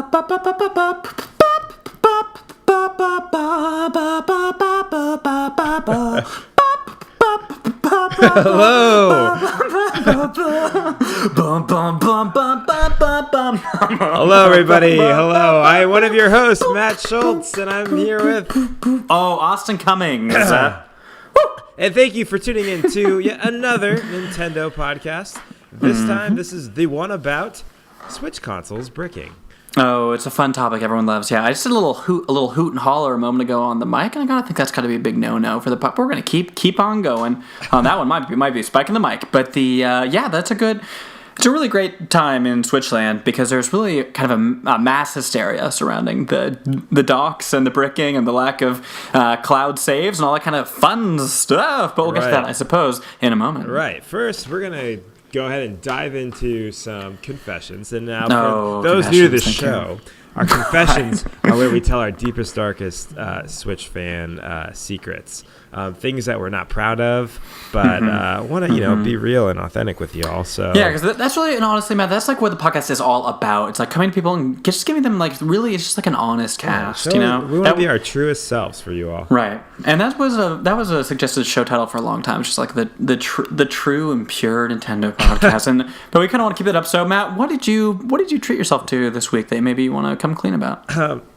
Hello. Hello, everybody. Hello. I'm one of your hosts, Matt Schultz, and I'm here with... Austin Cummings. And thank you for tuning in to yet another Nintendo podcast. This time, this is the one about Switch consoles bricking. Oh, it's a fun topic everyone loves. Yeah, I just did a little hoot and holler a moment ago on the mic, and I gotta think that's gotta be a big no-no for the pup. We're gonna keep on going. That one might be spiking the mic, but that's it's a really great time in Switchland because there's really kind of a mass hysteria surrounding the docks and the bricking and the lack of cloud saves and all that kind of fun stuff. But we'll get to that, I suppose, in a moment. Right. First, we're gonna go ahead and dive into some confessions. And now, for those new to the show, our confessions are where we tell our deepest, darkest Switch fan secrets. Things that we're not proud of, but want to, be real and authentic with you all. So yeah, because that's really, and honestly, Matt, that's like what the podcast is all about. It's like coming to people and just giving them really, it's just like an honest cast, we want to be our truest selves for you all. Right. And that was a suggested show title for a long time. It's just like the true and pure Nintendo podcast. But we kind of want to keep it up. So Matt, what did you treat yourself to this week that maybe you want to come clean about?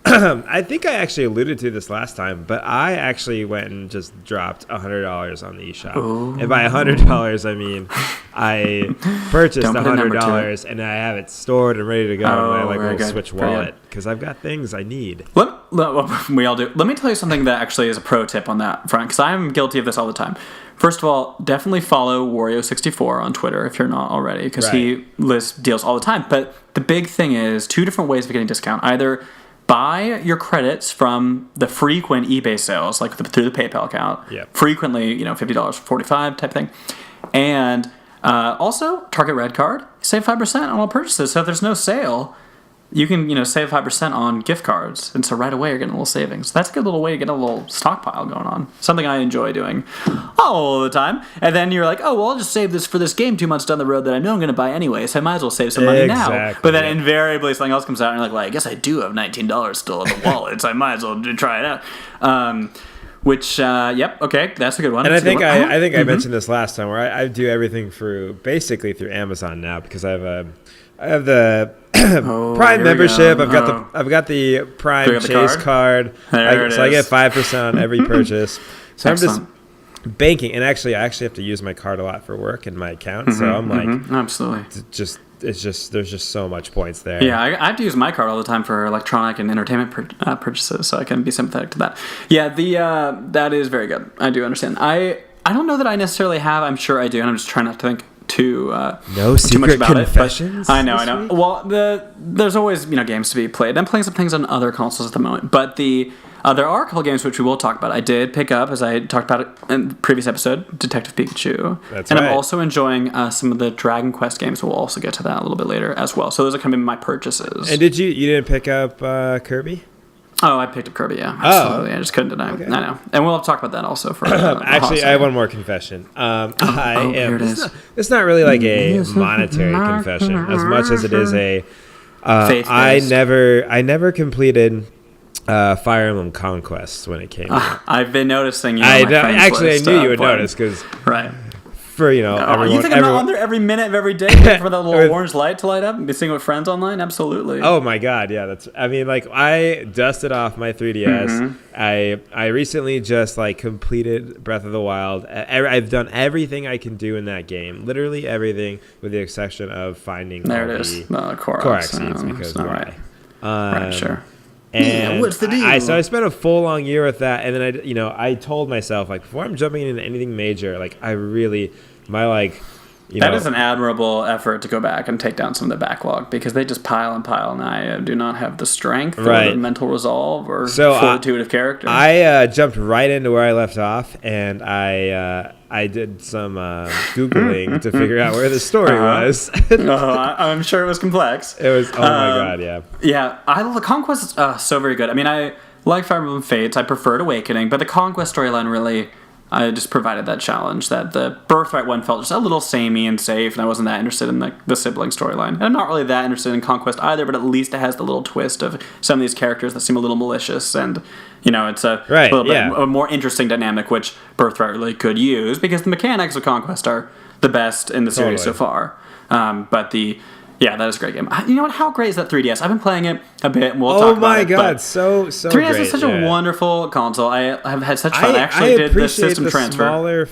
I think I actually alluded to this last time, but I actually went and just dropped $100 on the eShop. Ooh. And by $100, I mean I purchased $100 and I have it stored and ready to go in my little Switch wallet because I've got things I need. We all do. Let me tell you something that actually is a pro tip on that front because I'm guilty of this all the time. First of all, definitely follow Wario64 on Twitter if you're not already because he lists deals all the time. But the big thing is 2 different ways of getting discount. Either buy your credits from the frequent eBay sales, like through the PayPal account. Yep. Frequently, $50 for $45 type thing. And also, Target Red Card, save 5% on all purchases. So if there's no sale, you can save 5% on gift cards. And so right away, you're getting a little savings. That's a good little way to get a little stockpile going on. Something I enjoy doing all the time. And then you're like, I'll just save this for this game 2 months down the road that I know I'm going to buy anyway, so I might as well save some money now. But then invariably something else comes out and you're like, well, I guess I do have $19 still in the wallet, so I might as well try it out. That's a good one. And I think I mentioned this last time where I do everything basically through Amazon now because I have the Prime membership. I've got the Prime Chase card. So I get 5% on every purchase. So Excellent. I'm just banking, and actually I have to use my card a lot for work in my account. So I'm like, absolutely. There's just so much points there. Yeah, I have to use my card all the time for electronic and entertainment purchases, so I can be sympathetic to that. Yeah, that is very good. I do understand. I don't know that I necessarily have. I'm sure I do, and I'm just trying not to think too much about confessions it. I know. Well, there's always games to be played. I'm playing some things on other consoles at the moment, but there are a couple games which we will talk about. I did pick up, as I talked about it in the previous episode, Detective Pikachu. That's and right. I'm also enjoying some of the Dragon Quest games. We'll also get to that a little bit later as well. So those are kind of my purchases. And you didn't pick up Kirby? Oh, I picked up Kirby, yeah. Absolutely. I just couldn't deny it. I know. And we'll have to talk about that also for Actually, I have one more confession. Here it is. It's not really like a monetary confession as much as it is a I never completed Fire Emblem Conquest when it came out. I've been noticing you. I knew you would notice because for everyone. You think I'm not on there every minute of every day for that little orange light to light up and be singing with friends online? Absolutely. Oh my god, yeah. I dusted off my 3DS. I recently just completed Breath of the Wild. I've done everything I can do in that game, literally everything, with the exception of finding the Korok seeds because why? Right, sure. And what's the deal? So I spent a full long year with that, and then I told myself before I'm jumping into anything major, that is an admirable effort to go back and take down some of the backlog because they just pile and pile, and I do not have the strength or the mental resolve or fortitude of character. I jumped right into where I left off, and I did some Googling to figure out where the story was. I'm sure it was complex. It was, oh my god, yeah. Yeah, the Conquest is so very good. I mean, I like Fire Emblem Fates. I preferred Awakening, but the Conquest storyline really I just provided that challenge that the Birthright one felt just a little samey and safe, and I wasn't that interested in the sibling storyline. And I'm not really that interested in Conquest either, but at least it has the little twist of some of these characters that seem a little malicious, and it's a little bit a more interesting dynamic, which Birthright really could use, because the mechanics of Conquest are the best in the series so far. Yeah, that is a great game. You know what? How great is that 3DS? I've been playing it a bit, and we'll talk about it. Oh my god, so 3DS great. is such a wonderful console. I have had such fun. I actually did the system transfer. Smaller,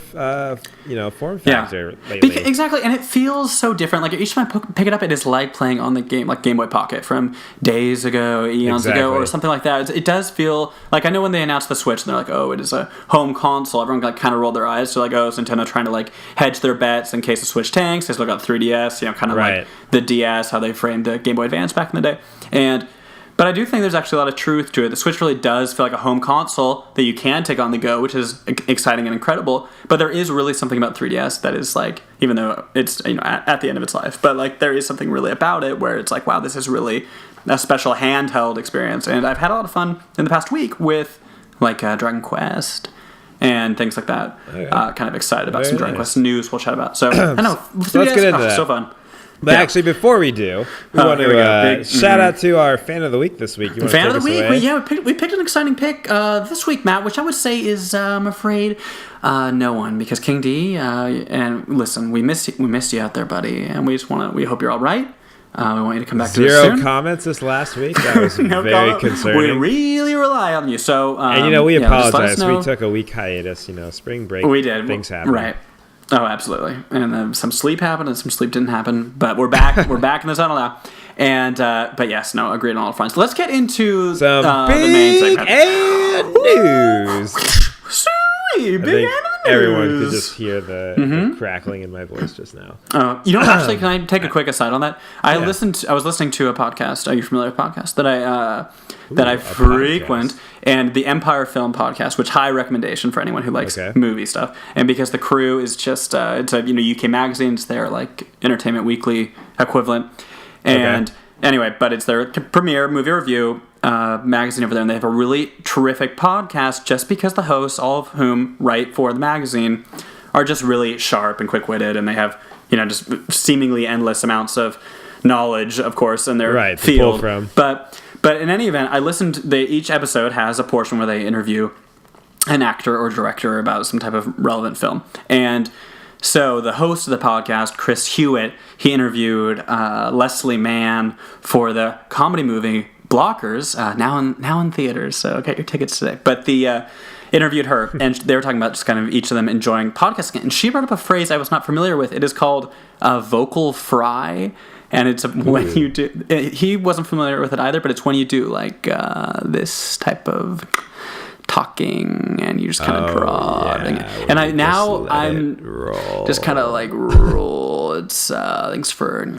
form factor lately. Exactly, and it feels so different. Like each time I pick it up, it is like playing on the Game Boy Pocket from days ago, eons ago, or something like that. It does feel like, I know when they announced the Switch, and they're like, oh, it is a home console. Everyone kind of rolled their eyes. They're like, oh, is Nintendo trying to hedge their bets in case the Switch tanks? They still got 3DS, kind of like the DS, how they framed the Game Boy Advance back in the day. But I do think there's actually a lot of truth to it. The Switch really does feel like a home console that you can take on the go, which is exciting and incredible. But there is really something about 3DS that is even though it's at the end of its life, but there is something really about it where it's like, wow, this is really a special handheld experience. And I've had a lot of fun in the past week with Dragon Quest and things like that. Okay. Kind of excited about some Dragon Quest news we'll chat about. So I know 3DS, let's get into that. So fun. But actually, before we do, we want to shout out to our fan of the week this week. You want fan to of the week? We picked an exciting pick this week, Matt, which I would say is, I'm afraid, no one, because King D. And listen, we missed you out there, buddy, and we hope you're all right. We want you to come back to us soon. 0 comments this last week. That was very concerning. We really rely on you. So, and we apologize. We took a week hiatus. Spring break. We did. Things happen. Right. Oh, absolutely. And some sleep happened and some sleep didn't happen. But we're back. We're back in the tunnel now. And but yes, no, agreed on all fronts. Let's get into some big the main segment. And news. Big news. Everyone could just hear the crackling in my voice just now. Actually, can I take a quick aside on that? I was listening to a podcast. Are you familiar with podcasts that I frequent? Podcast. And the Empire Film Podcast, which high recommendation for anyone who likes movie stuff. And because the crew is just it's a UK magazine, it's their Entertainment Weekly equivalent. And anyway, but it's their premiere movie review magazine over there, and they have a really terrific podcast just because the hosts, all of whom write for the magazine, are just really sharp and quick-witted, and they have just seemingly endless amounts of knowledge, of course, in their field. To pull from. But in any event, I listened. Each episode has a portion where they interview an actor or director about some type of relevant film. And so the host of the podcast, Chris Hewitt, he interviewed Leslie Mann for the comedy movie Blockers, now in theaters. So get your tickets today. But the interviewed her, and they were talking about just kind of each of them enjoying podcasting. And she brought up a phrase I was not familiar with. It is called vocal fry. And it's when you do. He wasn't familiar with it either, but it's when you do this type of talking, and you just kind of draw. And I'm just kind of roll. It's thanks for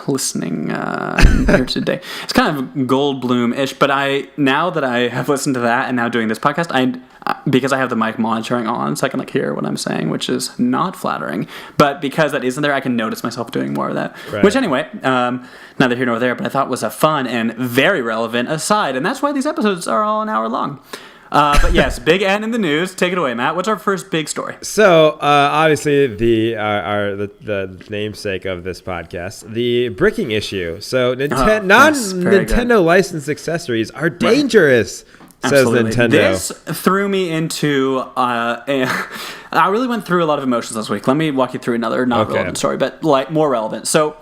listening here today. It's kind of Goldblum-ish, but now that I have listened to that and now doing this podcast, because I have the mic monitoring on, so I can hear what I'm saying, which is not flattering. But because that isn't there, I can notice myself doing more of that. Right. Which anyway, neither here nor there, but I thought was a fun and very relevant aside, and that's why these episodes are all an hour long. But yes, big N in the news. Take it away, Matt. What's our first big story? So obviously the namesake of this podcast, the bricking issue. So non-Nintendo licensed accessories are dangerous. Says Absolutely. Nintendo. This threw me into. I really went through a lot of emotions last week. Let me walk you through another relevant story, but more relevant. So,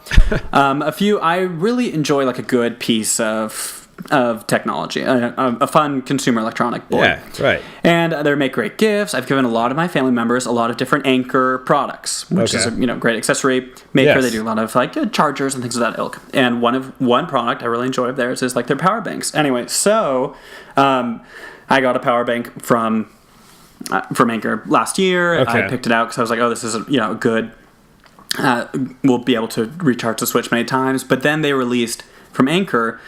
I really enjoy a good piece of technology, a fun consumer electronic board. Yeah, right. And they make great gifts. I've given a lot of my family members a lot of different Anker products, which is a great accessory maker. Yes. They do a lot of chargers and things of that ilk. And one product I really enjoy of theirs is their power banks. Anyway, so I got a power bank from Anker last year. Okay. I picked it out because I was like, oh, this is a good. We'll be able to recharge the Switch many times. But then they released from Anker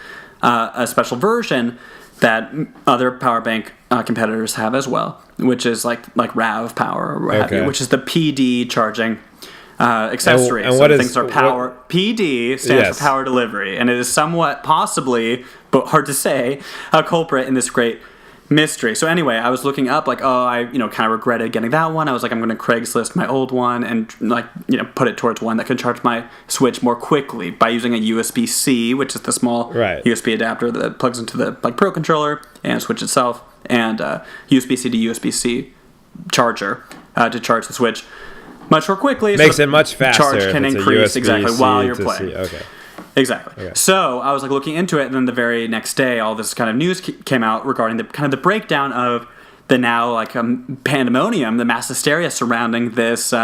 a special version that other power bank competitors have as well, which is like RAV power or what have you, which is the PD charging accessory. And so things are power. PD stands for power delivery, and it is somewhat possibly, but hard to say, a culprit in this great mystery. So anyway, I was looking up like, I kind of regretted getting that one. I was like, I'm going to Craigslist my old one and like put it towards one that can charge my Switch more quickly by using a USB-C, which is the small USB adapter that plugs into the like Pro controller and Switch itself, and USB-C to USB-C charger to charge the Switch much more quickly. Makes it much faster. Charge can increase exactly while you're playing. Okay. Exactly. Okay. So I was like looking into it, and then the very next day, all this kind of news came out regarding the kind of the breakdown of the now like pandemonium, the mass hysteria surrounding this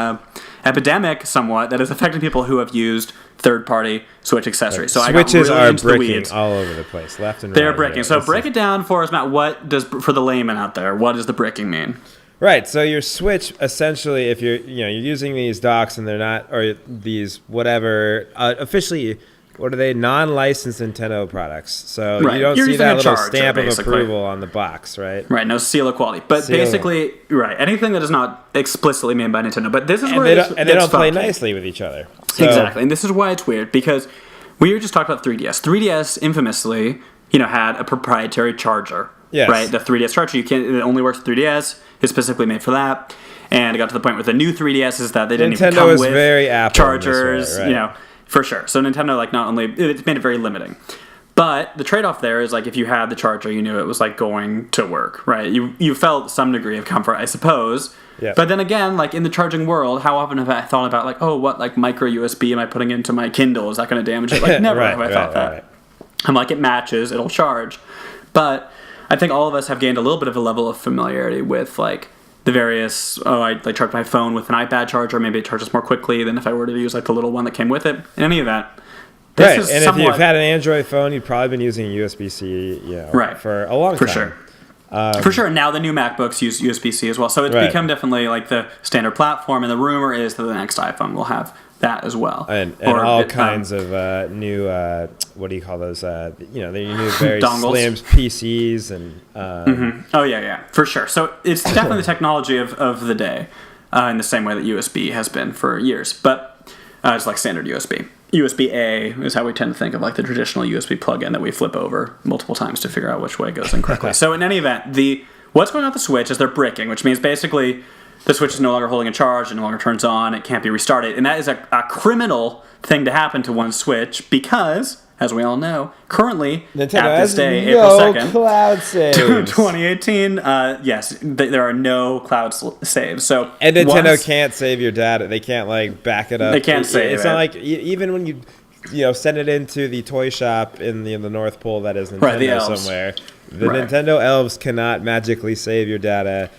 epidemic, somewhat that is affecting people who have used third-party Switch accessories. So Switches I got really into bricking the weeds. all over the place, left and right. They're bricking. So break it down for us, Matt. What does, for the layman out there, what does the bricking mean? Right, so your Switch, essentially, if you're using these docks and they're not, or these whatever, officially, what are they, non-licensed Nintendo products? So you don't see that little stamp of approval on the box, right? Right, no seal of quality. But basically, right, anything that is not explicitly made by Nintendo. But this is where they don't play nicely with each other. So. Exactly, and this is why it's weird, because we were just talking about 3DS. 3DS infamously, had a proprietary charger. Yes. Right, the 3DS charger, it only works with 3DS. It's specifically made for that. And it got to the point with the new 3DS is that they didn't even come with very Apple chargers, way, right? For sure. So Nintendo, like, not only, it's made it very limiting. But the trade-off there is, like, if you had the charger, you knew it was, like, going to work, right? You felt some degree of comfort, I suppose. Yep. But then again, like, in the charging world, how often have I thought about, like, what, like, micro USB am I putting into my Kindle? Is that going to damage it? Like, never have I thought that. Right. I'm like, it matches, it'll charge. But I think all of us have gained a little bit of a level of familiarity with, like, the various, I like charge my phone with an iPad charger, maybe it charges more quickly than if I were to use like the little one that came with it. In any event, right. And if you've had an Android phone, you've probably been using USB-C, for a long time. For sure. For sure. Now the new MacBooks use USB-C as well, so it's become definitely like the standard platform. And the rumor is that the next iPhone will have that as well, and all kinds of new what do you call those? The new very slim PCs and. Oh yeah, for sure. So it's definitely the technology of the day, in the same way that USB has been for years. But it's like standard USB. USB-A is how we tend to think of like the traditional USB plug-in that we flip over multiple times to figure out which way it goes in correctly. So in any event, what's going on with the Switch is they're bricking, which means basically the Switch is no longer holding a charge, it no longer turns on, it can't be restarted. And that is a criminal thing to happen to one Switch because, as we all know, currently, Nintendo at this day, no April 2nd, cloud saves. 2018, yes, there are no cloud saves. So and Nintendo can't save your data. They can't, like, back it up. They can't save it. It's not like, even when you send it into the toy shop in the North Pole that is Nintendo somewhere, the Nintendo elves cannot magically save your data.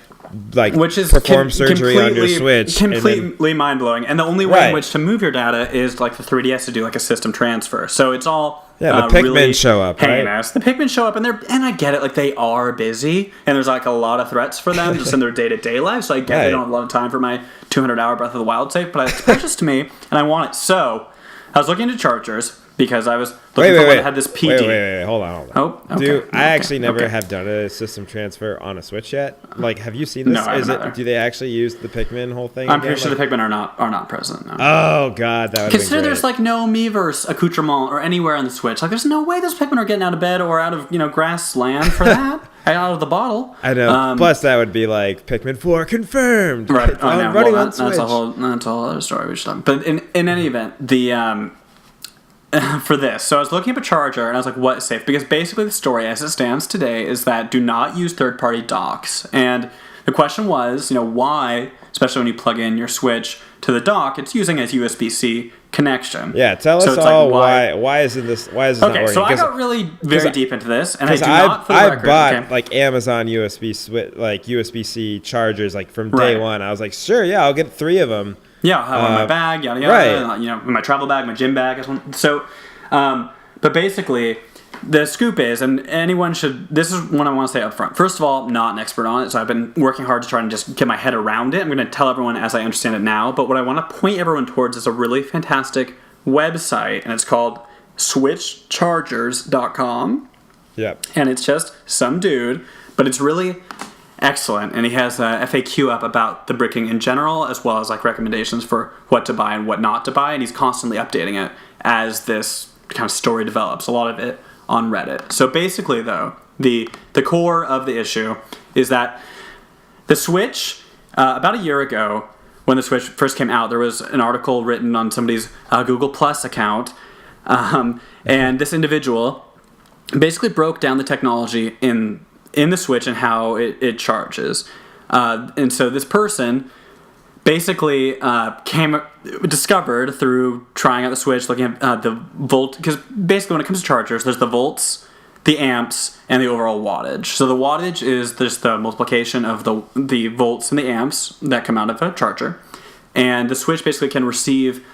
Like, which is perform surgery on your Switch. Completely mind-blowing. And the only way in which to move your data is like the 3DS to do like a system transfer. So it's all the Pikmin really show up, right? The Pikmin show up, and I get it, like they are busy, and there's like a lot of threats for them just in their day-to-day life. So I get they don't have a lot of time for my 200-hour Breath of the Wild save, but it's precious to me, and I want it. So I was looking into chargers because I was looking for one that had this PD. Wait, hold on. Oh, okay. Dude, I actually never have done a system transfer on a Switch yet. Like, have you seen this? No, I haven't. Do they actually use the Pikmin whole thing? I'm pretty sure the Pikmin are not present. No. Oh God, that would be Consider there's like no Miiverse accoutrement or anywhere on the Switch. Like, there's no way those Pikmin are getting out of bed or out of grassland for that. Out of the bottle. I know. Plus, that would be like Pikmin 4 confirmed. Right. Running on Switch. That's a whole other story we should talk. But in any event, the for this, so I was looking up a charger and I was like, what is safe? Because basically the story as it stands today is that do not use third-party docks. And the question was, why, especially when you plug in your Switch to the dock, it's using a USB-C connection. Yeah, tell us all why isn't this not working? Okay, so I got really very deep into this, and I do not, for the record, bought like Amazon USB-C chargers like from day one. I was like, sure, yeah, I'll get 3 of them. Yeah, I'll have one in my bag, yada yada. Right. In my travel bag, my gym bag. So, but basically, the scoop is, and anyone should. This is what I want to say up front. First of all, not an expert on it, so I've been working hard to try and just get my head around it. I'm going to tell everyone as I understand it now. But what I want to point everyone towards is a really fantastic website, and it's called SwitchChargers.com. Yep. And it's just some dude, but it's really excellent, and he has a FAQ up about the bricking in general, as well as like recommendations for what to buy and what not to buy, and he's constantly updating it as this kind of story develops. A lot of it on Reddit. So basically, though, the core of the issue is that the Switch, about a year ago, when the Switch first came out, there was an article written on somebody's Google Plus account, and this individual basically broke down the technology in the Switch and how it charges. And so this person basically discovered through trying out the Switch, looking at the volt, because basically when it comes to chargers, there's the volts, the amps, and the overall wattage. So the wattage is just the multiplication of the volts and the amps that come out of a charger. And the Switch basically can receive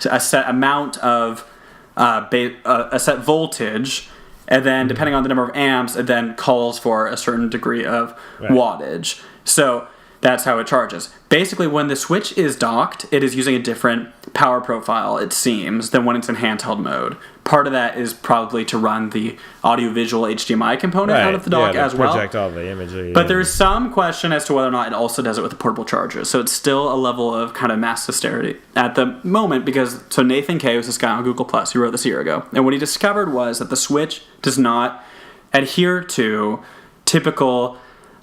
a set amount of, a set voltage, and then depending on the number of amps, it then calls for a certain degree of wattage. So that's how it charges. Basically, when the Switch is docked, it is using a different power profile, it seems, than when it's in handheld mode. Part of that is probably to run the audiovisual HDMI component out of the dock as well. Project all the imagery. But there's some question as to whether or not it also does it with the portable charger. So it's still a level of kind of mass hysteria at the moment because, so Nathan K was this guy on Google Plus who wrote this a year ago. And what he discovered was that the Switch does not adhere to typical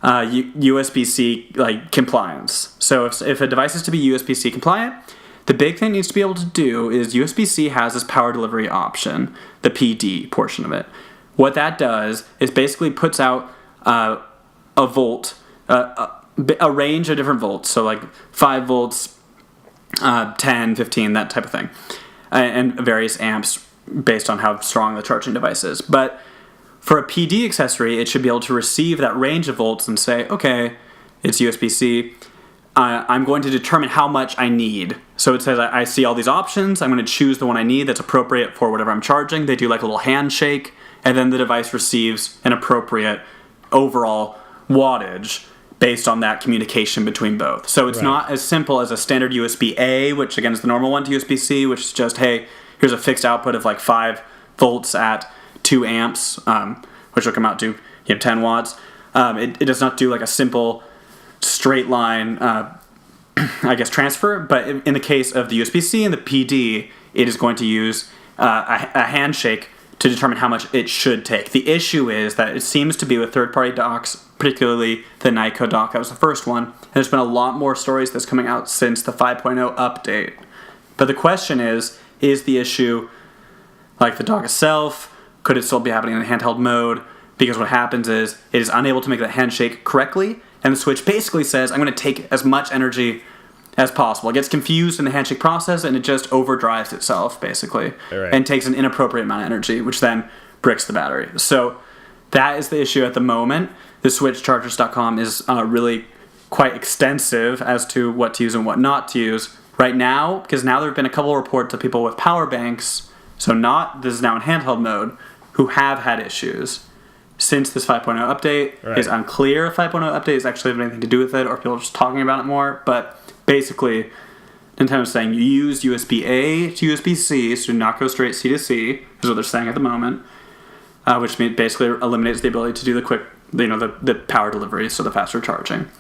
USB-C compliance. So if a device is to be USB-C compliant, the big thing it needs to be able to do is USB-C has this power delivery option, the PD portion of it. What that does is basically puts out a volt, a range of different volts, so like 5 volts, 10, 15, that type of thing, and various amps based on how strong the charging device is. But for a PD accessory, it should be able to receive that range of volts and say, okay, it's USB-C. I'm going to determine how much I need. So it says I see all these options. I'm going to choose the one I need that's appropriate for whatever I'm charging. They do like a little handshake, and then the device receives an appropriate overall wattage based on that communication between both. So it's not as simple as a standard USB-A, which again is the normal one, to USB-C, which is just, hey, here's a fixed output of like 5 volts at 2 amps, which will come out to 10 watts. It does not do like a simple straight line, transfer, but in the case of the USB-C and the PD, it is going to use a handshake to determine how much it should take. The issue is that it seems to be with third-party docks, particularly the Nyko dock, that was the first one, and there's been a lot more stories that's coming out since the 5.0 update. But the question is the issue like the dock itself? Could it still be happening in handheld mode? Because what happens is it is unable to make that handshake correctly, and the Switch basically says, I'm going to take as much energy as possible. It gets confused in the handshake process, and it just overdrives itself, basically, and takes an inappropriate amount of energy, which then bricks the battery. So that is the issue at the moment. The SwitchChargers.com is really quite extensive as to what to use and what not to use. Right now, because now there have been a couple of reports of people with power banks, this is now in handheld mode, who have had issues. Since this 5.0 update is unclear if 5.0 update is actually have anything to do with it or people are just talking about it more, but basically Nintendo's saying you use USB-A to USB-C, so do not go straight C to C, is what they're saying at the moment, which basically eliminates the ability to do the quick, the power delivery, so the faster charging,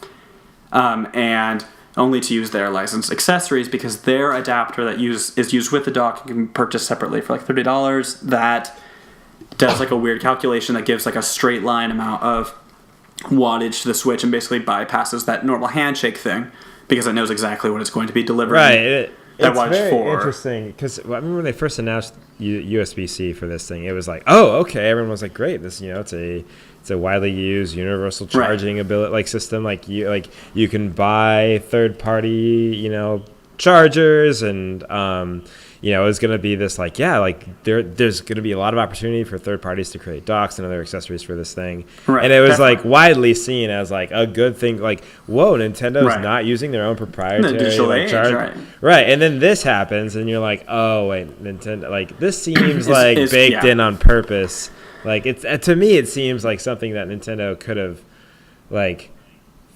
and only to use their licensed accessories because their adapter that is used with the dock you can purchase separately for like $30. That does like a weird calculation that gives like a straight line amount of wattage to the Switch and basically bypasses that normal handshake thing because it knows exactly what it's going to be delivering. Right. It's very interesting because I remember when they first announced USB-C for this thing, it was like, oh, okay. Everyone was like, great. This, it's a widely used universal charging ability system. Like you can buy third party, chargers and it's going to be this there's going to be a lot of opportunity for third parties to create docks and other accessories for this thing. Right, and it was widely seen as a good thing. Whoa, Nintendo's not using their own proprietary digital age, right. And then this happens and you're like, oh wait, Nintendo, this seems baked in on purpose. To me it seems like something that Nintendo could have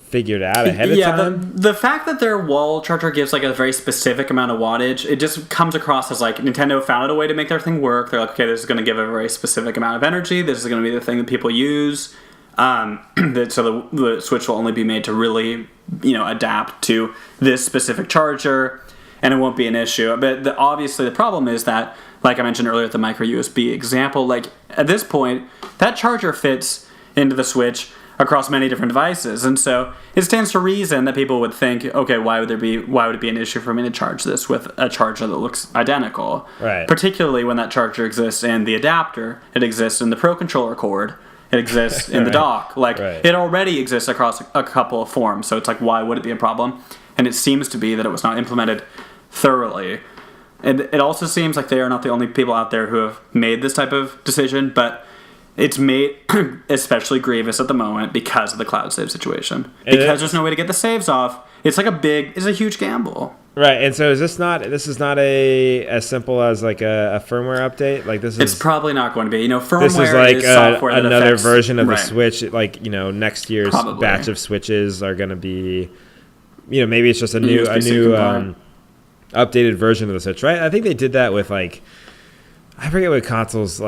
figured out ahead of time. The fact that their wall charger gives a very specific amount of wattage, it just comes across as Nintendo found a way to make their thing work. They're like, okay, this is going to give a very specific amount of energy. This is going to be the thing that people use. So the Switch will only be made to really, adapt to this specific charger, and it won't be an issue. But obviously the problem is that like I mentioned earlier with the micro USB example, like at this point, that charger fits into the Switch across many different devices, and so it stands to reason that people would think, okay, why would it be an issue for me to charge this with a charger that looks identical? Right. Particularly when that charger exists in the adapter, it exists in the Pro Controller cord, it exists in the dock. Like it already exists across a couple of forms, so it's like, why would it be a problem? And it seems to be that it was not implemented thoroughly. And it also seems like they are not the only people out there who have made this type of decision, but it's made especially grievous at the moment because of the cloud save situation. Because there's no way to get the saves off. It's like it's a huge gamble. Right, and so this is not as simple as like a firmware update? Like It's probably not going to be. Firmware this is like software that another affects, version of the Switch. Like, next year's Probably. batch of Switches are going to be, maybe it's just a new updated version of the Switch, right? I think they did that with I forget what consoles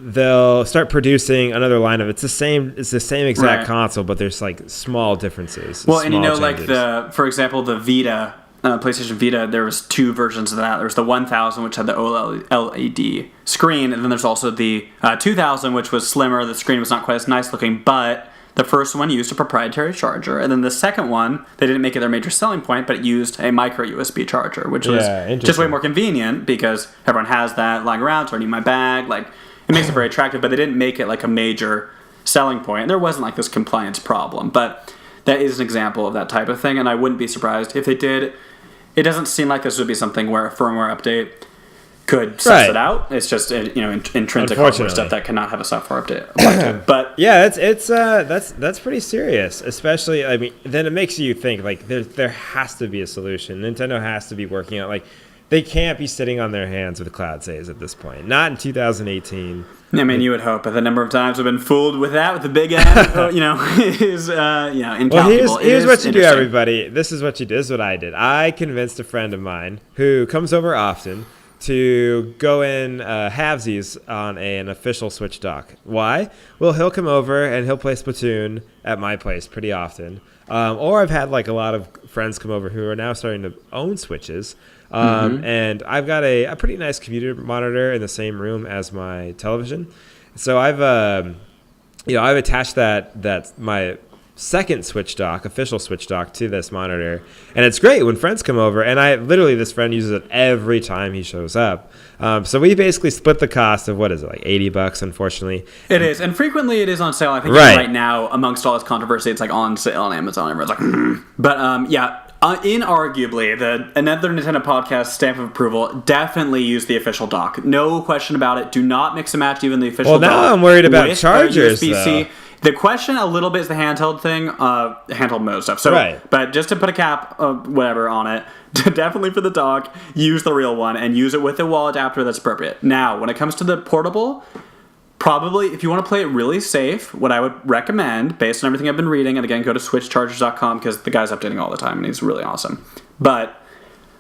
they'll start producing another line of it's the same exact console, but there's like small differences. Well, and changes. For example, the Vita, PlayStation Vita, there was two versions of that. There was the 1000, which had the OLED screen, and then there's also the 2000, which was slimmer. The screen was not quite as nice looking, but the first one used a proprietary charger, and then the second one, they didn't make it their major selling point, but it used a micro USB charger, which was just way more convenient because everyone has that lying around, it's already in my bag. Like, it makes it very attractive, but they didn't make it like a major selling point. And there wasn't like this compliance problem, but that is an example of that type of thing, and I wouldn't be surprised if they did. It doesn't seem like this would be something where a firmware update could suss it out. It's just intrinsic hardware stuff that cannot have a software update. But yeah, that's pretty serious. Especially, I mean, then it makes you think like there has to be a solution. Nintendo has to be working on they can't be sitting on their hands with cloud saves at this point. Not in 2018. I mean, you would hope, but the number of times we've been fooled with that, with the big M, is incalculable. Well, here's what you do, everybody. This is what you do. This is what I did. I convinced a friend of mine who comes over often to go in halvesies on an official Switch dock. Why? Well, he'll come over and he'll play Splatoon at my place pretty often. Or I've had like a lot of friends come over who are now starting to own Switches. And I've got a pretty nice computer monitor in the same room as my television. So I've attached that my second Switch dock, official Switch dock, to this monitor, and it's great when friends come over. And this friend uses it every time he shows up. So we basically split the cost of what is it, like $80? Unfortunately, it is, and frequently it is on sale. I think right now, amongst all this controversy, it's like on sale on Amazon. Everyone's like, but inarguably, another Nintendo podcast stamp of approval, definitely use the official dock. No question about it. Do not mix and match even the official dock. Well, now I'm worried about chargers, though. The question a little bit is the handheld thing, handheld mode stuff. So, But just to put a cap, whatever, on it, definitely for the dock, use the real one and use it with a wall adapter that's appropriate. Now, when it comes to the portable, probably, if you want to play it really safe, what I would recommend, based on everything I've been reading, and again, go to switchchargers.com because the guy's updating all the time and he's really awesome. But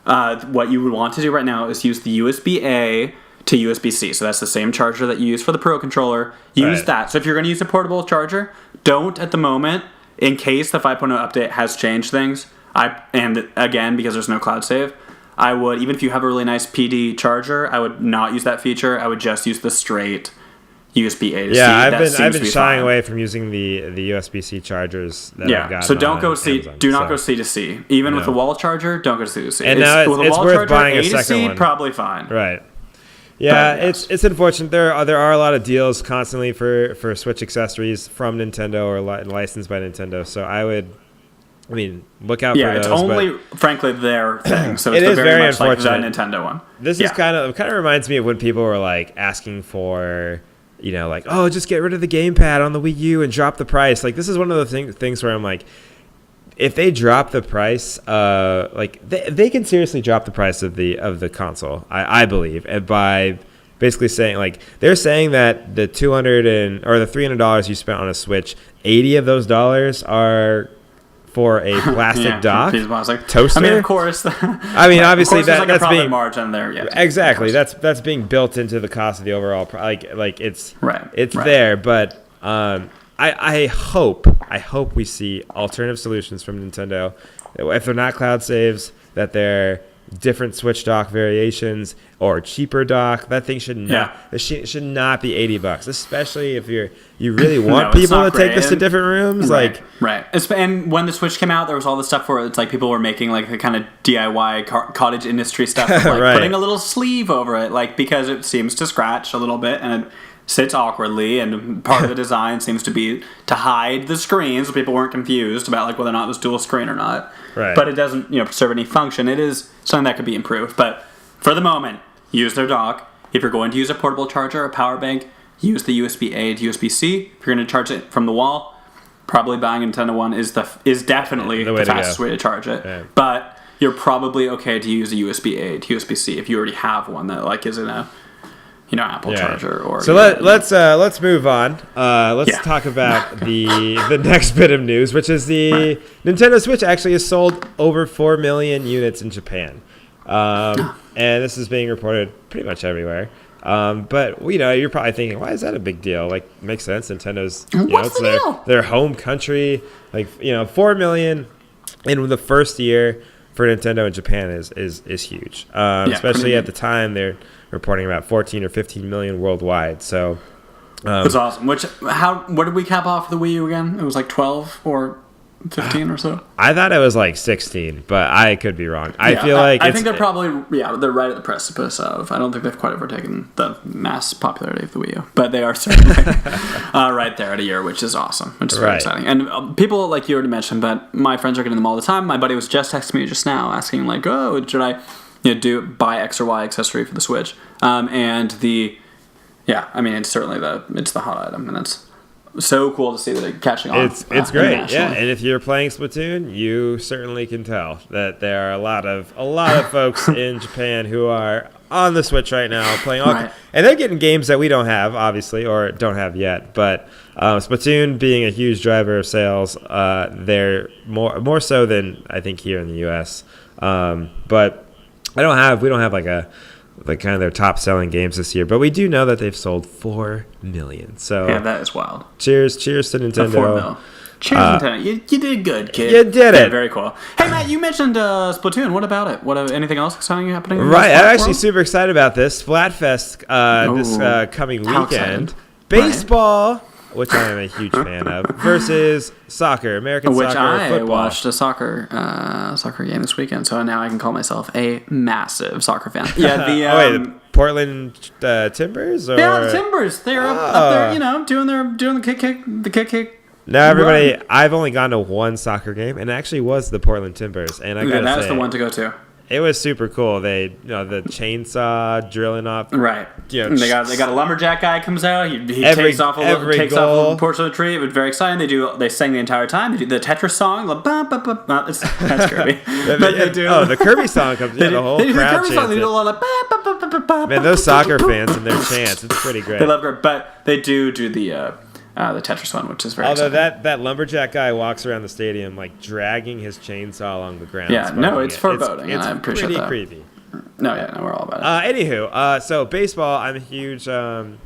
what you would want to do right now is use the USB-A to USB-C. So that's the same charger that you use for the Pro Controller. Use that. So if you're going to use a portable charger, don't at the moment, in case the 5.0 update has changed things, and again, because there's no cloud save, I would, even if you have a really nice PD charger, I would not use that feature. I would just use the straight USB-A to C. I've been shying away from using the USB-C chargers that I've got. So don't go C. Amazon, do not go C to C. Even with the wall charger, don't go C to C. And now it's worth buying a second one. Probably fine. Right. Yeah, it's unfortunate. There are a lot of deals constantly for Switch accessories from Nintendo or licensed by Nintendo. So look out for those. Yeah, it's only, frankly, their thing. So it's very much like the Nintendo one. This is kind of reminds me of when people were like asking for, just get rid of the gamepad on the Wii U and drop the price. Like, this is one of the things where I'm like, if they drop the price, they can seriously drop the price of the console, I believe, and by basically saying they're saying that the $300 you spent on a Switch, 80 of those dollars are for a plastic dock toaster. I mean, of course. Obviously that's like being margin there. Yeah, exactly. That's being built into the cost of the overall. It's there, but I hope we see alternative solutions from Nintendo. If they're not cloud saves, that they're different Switch dock variations or cheaper dock. That thing should not should not be $80, especially if you really want people to take this to different rooms. Right. And when the Switch came out, there was all this stuff where it's like people were making like the kind of DIY cottage industry stuff, of like putting a little sleeve over it, like because it seems to scratch a little bit and it sits awkwardly, and part of the design seems to be to hide the screen so people weren't confused about like whether or not it was dual screen or not. Right. But it doesn't, serve any function. It is something that could be improved. But for the moment, use their dock. If you're going to use a portable charger, a power bank, use the USB-A to USB-C. If you're going to charge it from the wall, probably buying a Nintendo One is definitely the fastest way to charge it. Yeah. But you're probably okay to use a USB-A to USB-C if you already have one that like is in a Apple charger or. So let's move on. Let's talk about the next bit of news, which is the Nintendo Switch actually has sold over 4 million units in Japan, and this is being reported pretty much everywhere. But you're probably thinking, why is that a big deal? Like, makes sense. Nintendo's their home country. Like 4 million in the first year for Nintendo in Japan is huge. Especially at the time they're reporting about 14 or 15 million worldwide. So that's awesome. What did we cap off the Wii U again? It was like 12 or 15 or so. I thought it was like 16, but I could be wrong. I feel like I think they're probably they're right at the precipice of. I don't think they've quite overtaken the mass popularity of the Wii U, but they are certainly right there at a year, which is awesome, which is very exciting. And people like you already mentioned, but my friends are getting them all the time. My buddy was just texting me just now asking like, oh, should I buy X or Y accessory for the Switch? It's certainly the hot item, and it's so cool to see that it's catching on. It's great, and if you're playing Splatoon, you certainly can tell that there are a lot of folks in Japan who are on the Switch right now playing and they're getting games that we don't have, obviously, or don't have yet. But Splatoon being a huge driver of sales, they're more so than I think here in the U.S. But we don't have like kind of their top selling games this year, but we do know that they've sold 4 million. So that is wild. Cheers to Nintendo. 4 mil. Cheers, Nintendo. You did good, kid. You did it. Very cool. Hey, Matt, you mentioned Splatoon. What about it? Anything else exciting happening? Right, I'm actually super excited about this Splatfest this coming weekend. Baseball, which I am a huge fan of, versus soccer, American soccer, football. I watched a soccer game this weekend, so now I can call myself a massive soccer fan. Yeah, the Portland Timbers? Or? Yeah, the Timbers. They're up there, doing the kick. Now, everybody, I've only gone to one soccer game, and it actually was the Portland Timbers, and I gotta say, that's the one to go to. It was super cool. They, the chainsaw drilling up. Right. They got a lumberjack guy comes out. He takes off a little portion of the tree. It was very exciting. They sang the entire time. They do the Tetris song. That's Kirby. The Kirby song comes. The whole crowd chants. They do a lot of. Man, those soccer fans and their chants. It's pretty great. They love it, but they do the Tetris one, which is very exciting. that lumberjack guy walks around the stadium like dragging his chainsaw along the ground. Yeah, no, it's foreboding. It's I appreciate pretty that. creepy. No, we're all about it. Anywho, so baseball, I'm a huge LA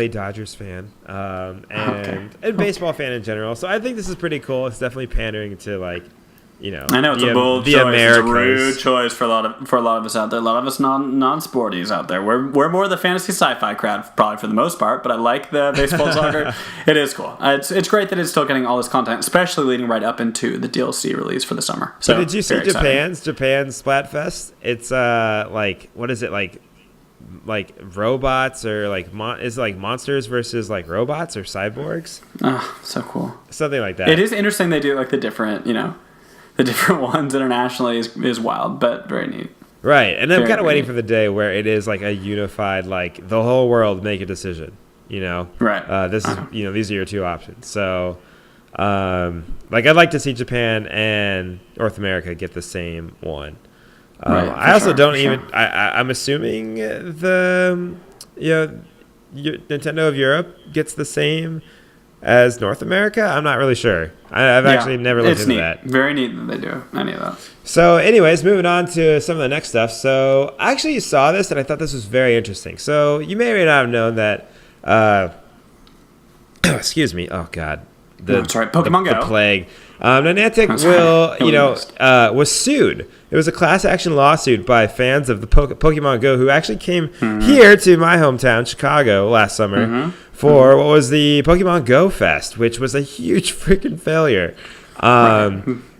Dodgers fan, and baseball fan in general. So I think this is pretty cool. It's definitely pandering to I know it's a bold choice. It's a rude choice for a lot of us out there. A lot of us non-sporties out there. We're more the fantasy sci-fi crowd, probably for the most part. But I like the baseball soccer. It is cool. It's great that it's still getting all this content, especially leading right up into the DLC release for the summer. So did you see Japan's Splatfest? It's what is it like robots or is it like monsters versus like robots or cyborgs? Oh, so cool. Something like that. It is interesting. They do like the different the different ones internationally is wild, but very neat. Right, and I'm kind of waiting for the day where it is like a unified, like the whole world make a decision. Right. This is these are your two options. So, I'd like to see Japan and North America get the same one. I also don't even. I'm assuming the Nintendo of Europe gets the same as North America. I'm not really sure. I've actually never looked into that. Very neat that they do any of that. So anyways, moving on to some of the next stuff. So I actually saw this and I thought this was very interesting. So you may or may not have known that excuse me. Oh God. Pokemon Go. The plague. Niantic was sued. It was a class action lawsuit by fans of the Pokemon Go who actually came here to my hometown, Chicago, last summer for what was the Pokemon Go Fest, which was a huge freaking failure.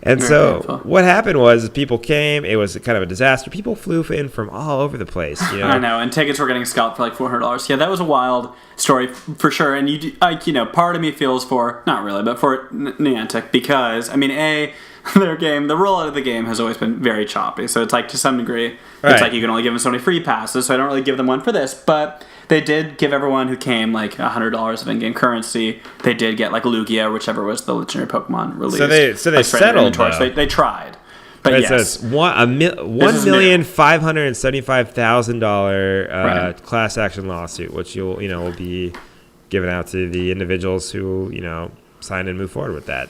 And so what happened was people came. It was kind of a disaster. People flew in from all over the place. I know, and tickets were getting scalped for like $400. Yeah, that was a wild story for sure. And part of me feels for, not really, but for Niantic because their game, the rollout of the game has always been very choppy. So it's like to some degree, it's like you can only give them so many free passes. So I don't really give them one for this, but they did give everyone who came like $100 of in-game currency. They did get like Lugia, which was the legendary Pokemon released. So they settled. They tried, but yes, it's $1,575,000 class action lawsuit, which will be given out to the individuals who sign and move forward with that,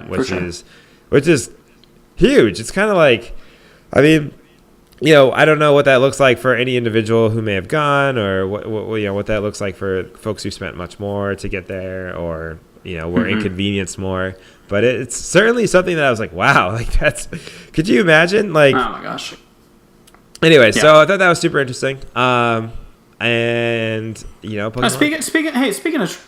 which is huge. It's kind of like, I don't know what that looks like for any individual who may have gone, or what that looks like for folks who spent much more to get there, or were inconvenienced more. But it's certainly something that I was like, wow, like that's. Could you imagine? Like, oh my gosh. Anyway, so I thought that was super interesting. And Pokemon.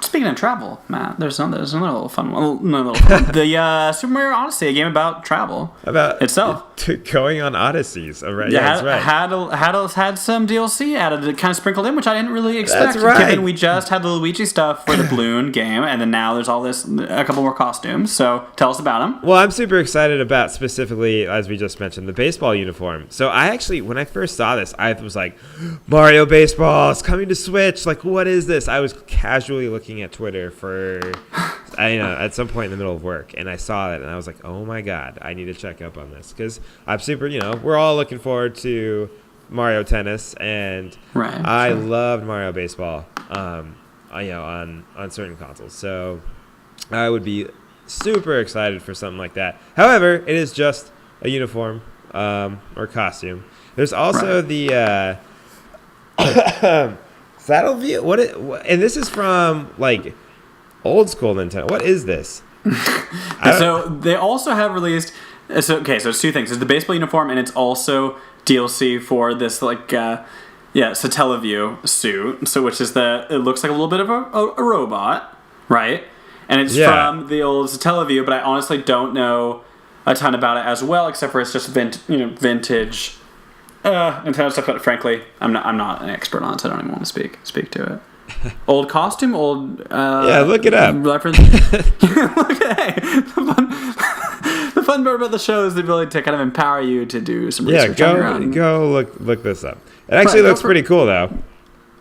Speaking of travel, Matt, there's another little fun one. The Super Mario Odyssey, a game about travel, about itself, going on odysseys. All right, that's right. Had some DLC added, kind of sprinkled in, which I didn't really expect. That's right. Given we just had the Luigi stuff for the balloon game, and then now there's a couple more costumes. So tell us about them. Well, I'm super excited about specifically, as we just mentioned, the baseball uniform. So I actually, when I first saw this, I was like, Mario baseball. It's coming to Switch. Like, what is this? I was casually looking at Twitter at some point in the middle of work, and I saw it, and I was like, oh my god, I need to check up on this because I'm super. We're all looking forward to Mario Tennis, and I loved Mario Baseball. On certain consoles, so I would be super excited for something like that. However, it is just a uniform or costume. There's also the Saddle View. And this is from like old school Nintendo. What is this? So they also have released. So it's two things. There's the baseball uniform, and it's also DLC for this like Satellaview suit. So which is it looks like a little bit of a robot, right? And it's from the old Satellaview, but I honestly don't know a ton about it as well, except for it's just vintage. Nintendo stuff, but frankly, I'm not an expert on it, so I don't even want to speak to it. Old costume, old. Look it up. Reference. The fun part about the show is the ability to kind of empower you to do some research. Go look this up. It actually looks pretty cool, though.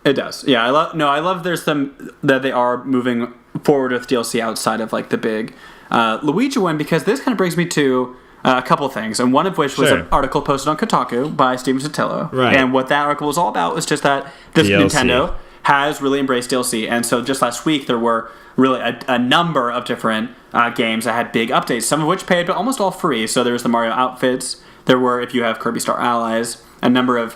It does. Yeah, I love. There's some that they are moving forward with DLC outside of like the big Luigi one, because this kind of brings me to a couple things, and one of which was an article posted on Kotaku by Steven Sotelo. Right. And what that article was all about was just that this Nintendo has really embraced DLC. And so just last week, there were really a number of different games that had big updates, some of which paid, but almost all free. So there was the Mario outfits. There were, if you have Kirby Star Allies, a number of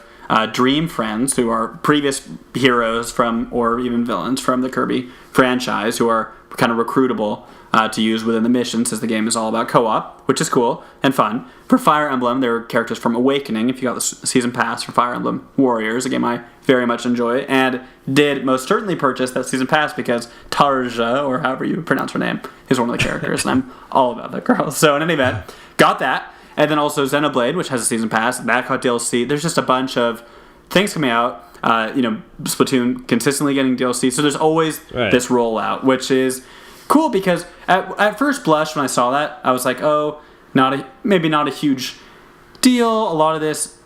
Dream Friends, who are previous heroes from, or even villains from the Kirby franchise, who are kind of recruitable to use within the mission, since the game is all about co-op, which is cool and fun. For Fire Emblem, there are characters from Awakening, if you got the season pass for Fire Emblem Warriors, a game I very much enjoy, and did most certainly purchase that season pass because Tarja, or however you pronounce her name, is one of the characters, and I'm all about that girl. So in any event, got that. And then also Xenoblade, which has a season pass, that got DLC. There's just a bunch of things coming out. Splatoon consistently getting DLC. So there's always this rollout, which is cool because at first blush when I saw that, I was like, oh, maybe not a huge deal. A lot of this,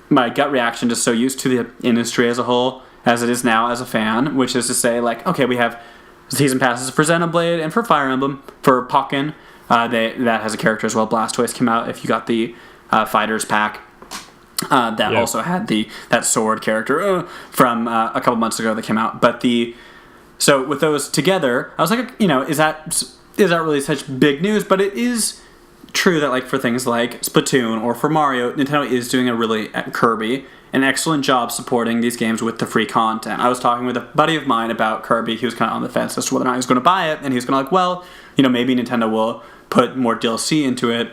my gut reaction, just so used to the industry as a whole as it is now as a fan, which is to say, like, okay, we have season passes for Xenoblade and for Fire Emblem, for Pokken. That has a character as well. Blastoise came out if you got the Fighters pack. That also had that sword character from a couple months ago that came out. But so with those together, I was like, is that really such big news? But it is true that, like, for things like Splatoon or for Mario, Nintendo is doing Kirby an excellent job supporting these games with the free content. I was talking with a buddy of mine about Kirby. He was kind of on the fence as to whether or not he was going to buy it, and he was going to maybe Nintendo will put more DLC into it,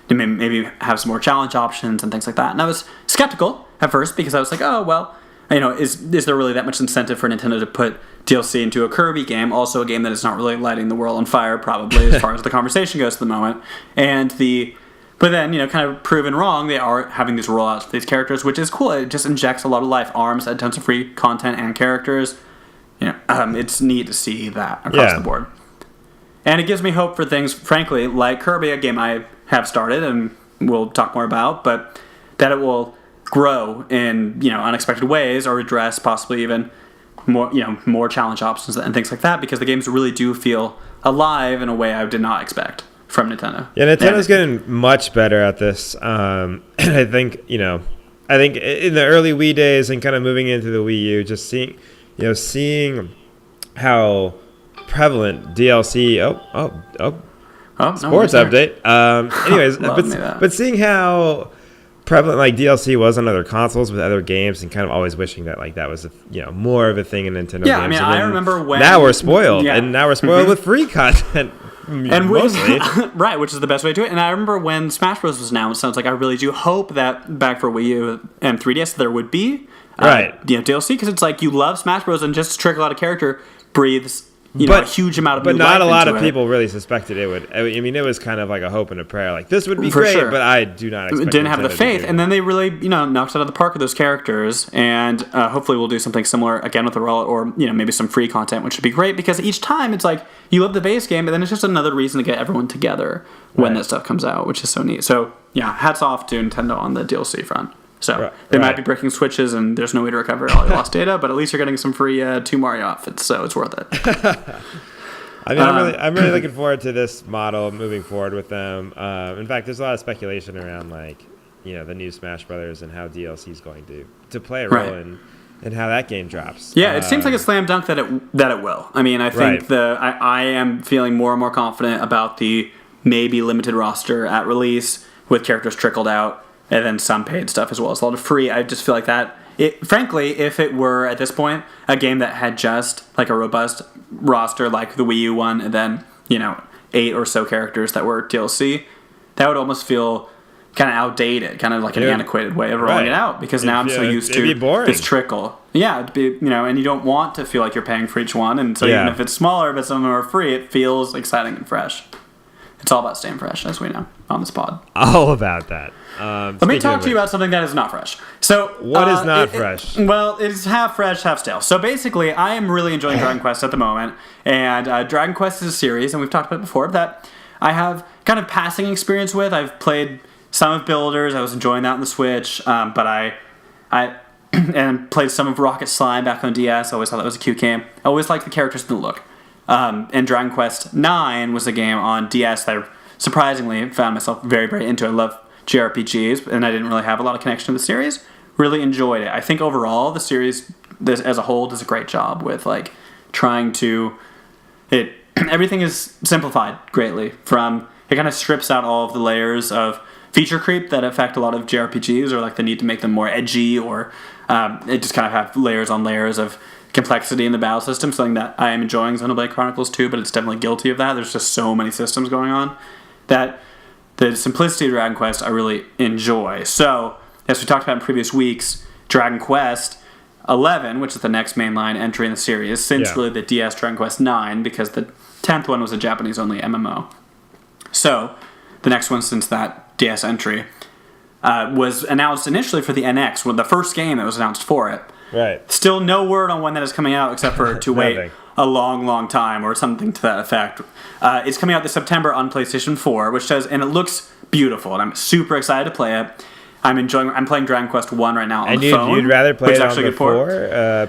to maybe have some more challenge options and things like that. And I was skeptical at first because I was like, oh, well, is there really that much incentive for Nintendo to put DLC into a Kirby game? Also a game that is not really lighting the world on fire, probably, as far as the conversation goes at the moment. But then, kind of proven wrong, they are having these rollouts for these characters, which is cool. It just injects a lot of life. ARMS had tons of free content and characters. It's neat to see that across the board. And it gives me hope for things, frankly, like Kirby, a game I have started and we'll talk more about, but that it will grow in unexpected ways or address possibly even more challenge options and things like that, because the games really do feel alive in a way I did not expect from Nintendo. Yeah, Nintendo's getting much better at this. I think in the early Wii days and kind of moving into the Wii U, just seeing how prevalent DLC. Sports update. Anyways, but seeing how prevalent like DLC was on other consoles with other games, and kind of always wishing that like that was more of a thing in Nintendo games. Yeah, I mean, I remember when now we're spoiled, and now we're spoiled with free content. And mostly. Right, which is the best way to do it. And I remember when Smash Bros. Was announced, I was like, I really do hope that back for Wii U and 3DS there would be DLC, because it's like you love Smash Bros. And just to trickle out a character breathes a huge amount of new life into it. But not a lot of people really suspected it would. I mean, it was kind of like a hope and a prayer. Like, this would be great, but I do not expect didn't have the faith. And then they really, knocked it out of the park with those characters. And hopefully we'll do something similar again with the rollout, or, maybe some free content, which would be great. Because each time it's like, you love the base game, but then it's just another reason to get everyone together when that stuff comes out, which is so neat. So, yeah, hats off to Nintendo on the DLC front. So they might be breaking switches and there's no way to recover all your lost data, but at least you're getting some free 2 Mario outfits, so it's worth it. I mean, I'm really looking forward to this model moving forward with them. In fact, there's a lot of speculation around the new Smash Brothers and how DLC is going to play a role in how that game drops. Yeah, it seems like a slam dunk that it will. I mean, I think I am feeling more and more confident about the maybe limited roster at release with characters trickled out, and then some paid stuff as well as a lot of free. I just feel like that. Frankly, if it were at this point a game that had just like a robust roster like the Wii U one, and then 8 or so characters that were DLC, that would almost feel kind of outdated, kind of like an antiquated way of rolling it out. Because now I'm so used to this trickle. Yeah, it'd be, and you don't want to feel like you're paying for each one, and so even if it's smaller but some of them are free, it feels exciting and fresh. It's all about staying fresh, as we know on this pod. All about that. Let me talk to you about something that is not fresh. So, what is not fresh? Well, it's half fresh, half stale. So basically, I am really enjoying Dragon Quest at the moment, and Dragon Quest is a series, and we've talked about it before, that I have kind of passing experience with. I've played some of Builders. I was enjoying that on the Switch, but I and played some of Rocket Slime back on DS. I always thought that was a cute game. I always liked the characters and the look. And Dragon Quest 9 was a game on DS that I surprisingly found myself very, very into. I love JRPGs, and I didn't really have a lot of connection to the series. Really enjoyed it. I think overall the series as a whole does a great job with trying to everything is simplified greatly. It kind of strips out all of the layers of feature creep that affect a lot of JRPGs, or the need to make them more edgy, or it just kind of have layers on layers of complexity in the battle system, something that I am enjoying Xenoblade Chronicles 2, but it's definitely guilty of that. There's just so many systems going on that the simplicity of Dragon Quest I really enjoy. So, as we talked about in previous weeks, Dragon Quest 11, which is the next mainline entry in the series, since really the DS Dragon Quest 9, because the 10th one was a Japanese-only MMO. So, the next one since that DS entry was announced initially for the NX, the first game that was announced for it. Right. Still no word on when that is coming out, except for to wait a long, long time, or something to that effect. It's coming out this September on PlayStation 4, and it looks beautiful, and I'm super excited to play it. I'm playing Dragon Quest 1 right now on the phone. You'd rather play it on the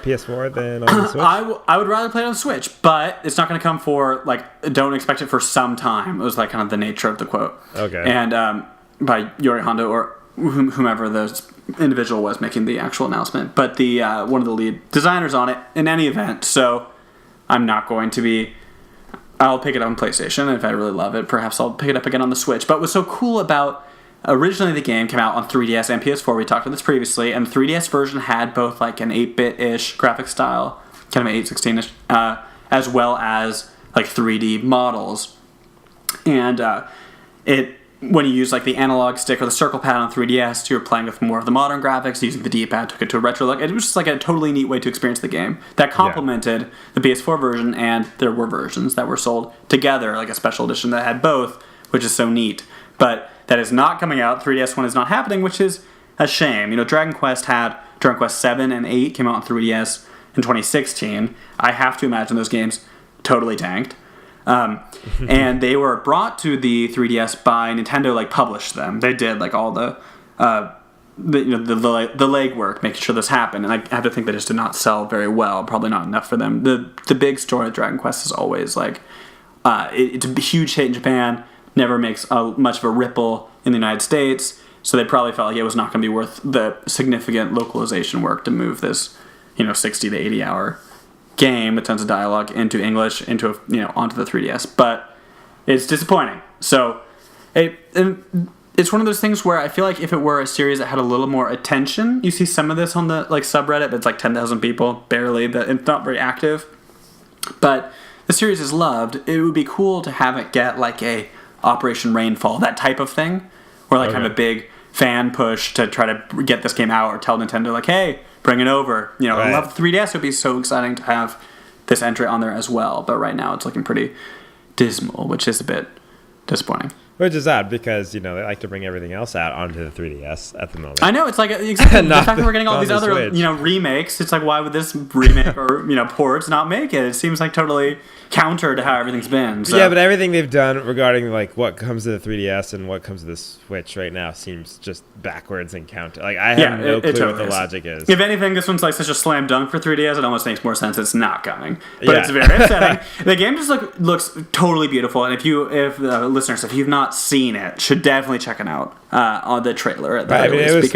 PS4 than on the Switch? I would rather play it on the Switch, but it's not going to come for, don't expect it for some time. It was kind of the nature of the quote. Okay. And by Yori Hondo, or whomever the individual was making the actual announcement, but the one of the lead designers on it in any event. So I'm not going to be. I'll pick it up on PlayStation, and if I really love it, perhaps I'll pick it up again on the Switch. But what's so cool about originally the game came out on 3DS and PS4. We talked about this previously, and the 3DS version had both an 8-bit-ish graphic style, kind of an 8/16-ish, as well as 3D models. And when you use like the analog stick or the circle pad on 3DS, you were playing with more of the modern graphics. Using the D-pad took it to a retro look. It was just like a totally neat way to experience the game that complemented the PS4 version, and there were versions that were sold together, like a special edition that had both, which is so neat. But that is not coming out. 3DS one is not happening, which is a shame. Dragon Quest 7 and 8 came out on 3DS in 2016. I have to imagine those games totally tanked. And they were brought to the 3DS by Nintendo, like published them. They did like all the legwork, making sure this happened. And I have to think they just did not sell very well. Probably not enough for them. The big story of Dragon Quest is always like it's a huge hit in Japan, never makes much of a ripple in the United States. So they probably felt like it was not going to be worth the significant localization work to move this 60 to 80 hour game with tons of dialogue into English onto the 3DS, but it's disappointing. So it's one of those things where I feel like if it were a series that had a little more attention, you see some of this on the like subreddit, it's like 10,000 people barely, that it's not very active, but the series is loved. It would be cool to have it get like a Operation Rainfall, that type of thing, or like have a big fan push to try to get this game out, or tell Nintendo like, hey, bring it over. I love the 3DS. It would be so exciting to have this entry on there as well. But right now it's looking pretty dismal, which is a bit disappointing. Which is odd because, they like to bring everything else out onto the 3DS at the moment. I know, it's like, exactly, the fact that we're getting all these other, remakes, it's like, why would this remake or, ports not make it? It seems like totally counter to how everything's been. So. Yeah, but everything they've done regarding, like, what comes to the 3DS and what comes to the Switch right now seems just backwards and counter. Like, I have no clue totally what the logic is. If anything, this one's like such a slam dunk for 3DS, it almost makes more sense it's not coming. But it's very upsetting. The game just looks totally beautiful, and if listeners, if you've not seen it, should definitely check it out on the trailer at the it is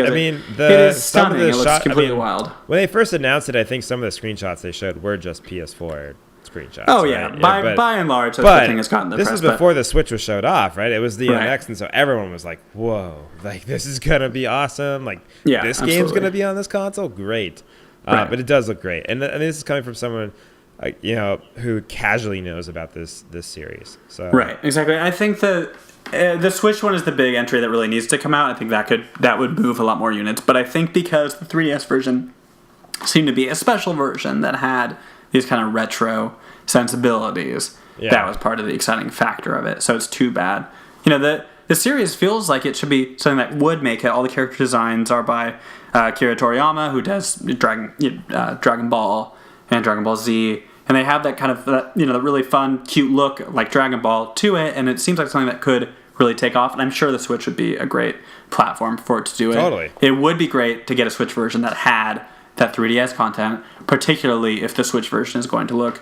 stunning. It looks completely wild. When they first announced it, I think some of the screenshots they showed were just PS4 screenshots. Oh yeah, right? by and large, the thing has gotten the press. This was before the Switch was showed off, right? It was the NX, and so everyone was like, "Whoa, like this is gonna be awesome! Like this game's gonna be on this console, great!" But it does look great, and this is coming from someone who casually knows about this series. So right, exactly. I think the Switch one is the big entry that really needs to come out. I think that would move a lot more units. But I think because the 3DS version seemed to be a special version that had these kind of retro sensibilities, that was part of the exciting factor of it. So it's too bad. The series feels like it should be something that would make it. All the character designs are by Akira Toriyama, who does Dragon Ball and Dragon Ball Z. And they have that kind of, the really fun, cute look like Dragon Ball to it. And it seems like something that could really take off. And I'm sure the Switch would be a great platform for it to do it. Totally. It would be great to get a Switch version that had that 3DS content, particularly if the Switch version is going to look,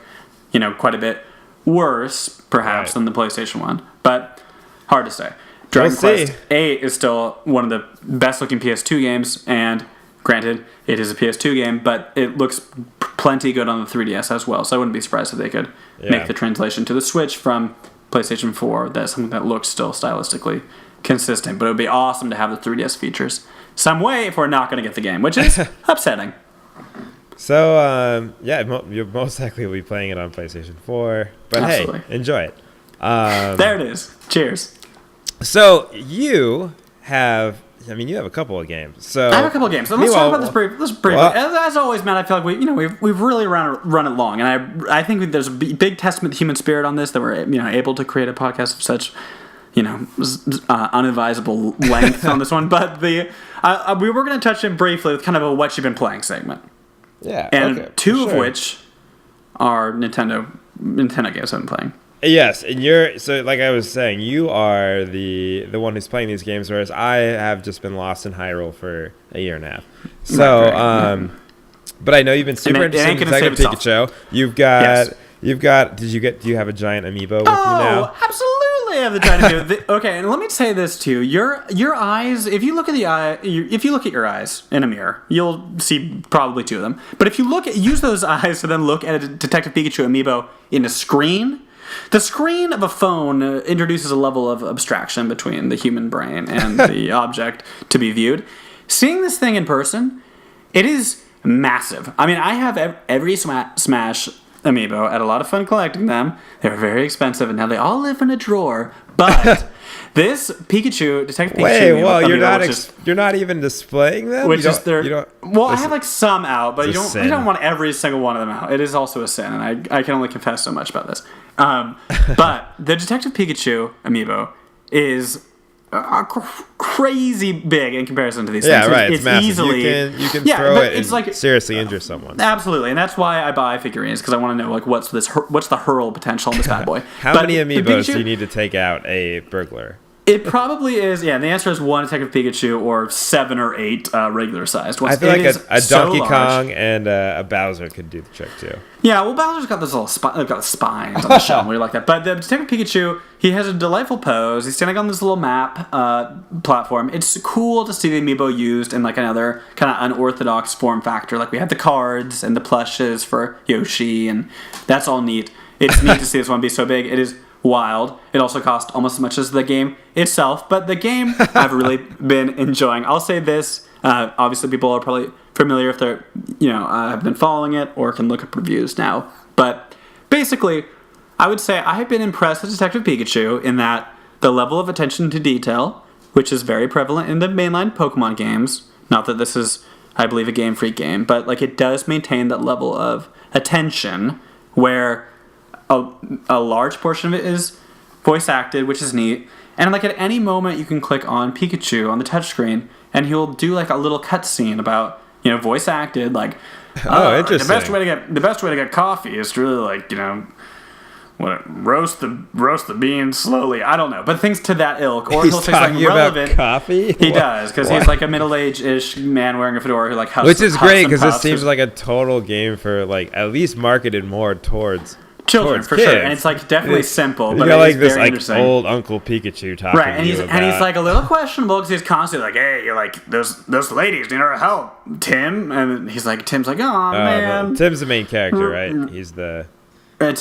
quite a bit worse, perhaps, than the PlayStation one. But hard to say. Dragon Quest 8 is still one of the best-looking PS2 games, and granted, it is a PS2 game, but it looks plenty good on the 3DS as well, so I wouldn't be surprised if they could make the translation to the Switch from PlayStation 4. That's something that looks still stylistically consistent, but it would be awesome to have the 3DS features some way if we're not going to get the game, which is upsetting. So, you'll most likely will be playing it on PlayStation 4, but Absolutely. Hey, enjoy it. There it is. Cheers. So, you have a couple of games. So I have a couple of games. So let's talk about this briefly. As always, Matt, I feel like we've really run it long, and I think there's a big testament to human spirit on this, that we're able to create a podcast of such unadvisable length on this one. But we were going to touch it briefly with kind of a what you've been playing segment. Yeah, and two of which are Nintendo games I've been playing. Yes, and so like I was saying, you are the one who's playing these games, whereas I have just been lost in Hyrule for a year and a half. So, but I know you've been super interested in Detective Pikachu. You've got. Do you have a giant amiibo with you now? Absolutely, I have the giant amiibo. Okay, and let me say this too: your eyes. If you look at your eyes in a mirror, you'll see probably two of them. But if you use those eyes to then look at a Detective Pikachu amiibo in a screen. The screen of a phone introduces a level of abstraction between the human brain and the object to be viewed. Seeing this thing in person, it is massive. I mean, I have every Smash amiibo. I had a lot of fun collecting them. They were very expensive, and now they all live in a drawer. But this Pikachu, Detective Pikachu. Wait, well, you're not even displaying them. Which is their. Well, I have like some out, but you don't want every single one of them out. It is also a sin, and I can only confess so much about this. But the Detective Pikachu amiibo is crazy big in comparison to these things. Yeah, right. It's massive. Easily, you can throw it and seriously injure someone. Absolutely, and that's why I buy figurines, because I want to know like what's the hurl potential in this bad boy. How many amiibos do you need to take out a burglar? It probably is, yeah. The answer is 1 Detective Pikachu or 7 or 8 regular sized ones. I feel like a Donkey Kong and a Bowser could do the trick too. Yeah, well, Bowser's got those little spines on the shell. We like that. But the Detective Pikachu, he has a delightful pose. He's standing on this little map platform. It's cool to see the amiibo used in like another kind of unorthodox form factor. Like we have the cards and the plushes for Yoshi, and that's all neat. It's neat to see this one be so big. It is wild. It also cost almost as much as the game itself, but the game I've really been enjoying. I'll say this, obviously people are probably familiar if they're, have been following it or can look up reviews now, but basically I would say I have been impressed with Detective Pikachu in that the level of attention to detail, which is very prevalent in the mainline Pokemon games, not that this is, I believe, a Game Freak game, but like it does maintain that level of attention where a large portion of it is voice acted, which is neat. And like at any moment, you can click on Pikachu on the touchscreen, and he'll do like a little cutscene about voice acted. Like, interesting. The best way to get coffee is to really roast the beans slowly. I don't know, but things to that ilk. Or he's he'll say something relevant. About coffee. He does, because he's like a middle-aged-ish man wearing a fedora who like huffs. Which is great because it seems like a total game for like at least marketed more towards children, for kids. Sure, and it's like definitely simple, but you got like this like old Uncle Pikachu talking, right? And he's like a little questionable because he's constantly like, "Hey, you're like those ladies need our help, Tim," and Tim's like, "Oh man." Tim's the main character, right? He's the.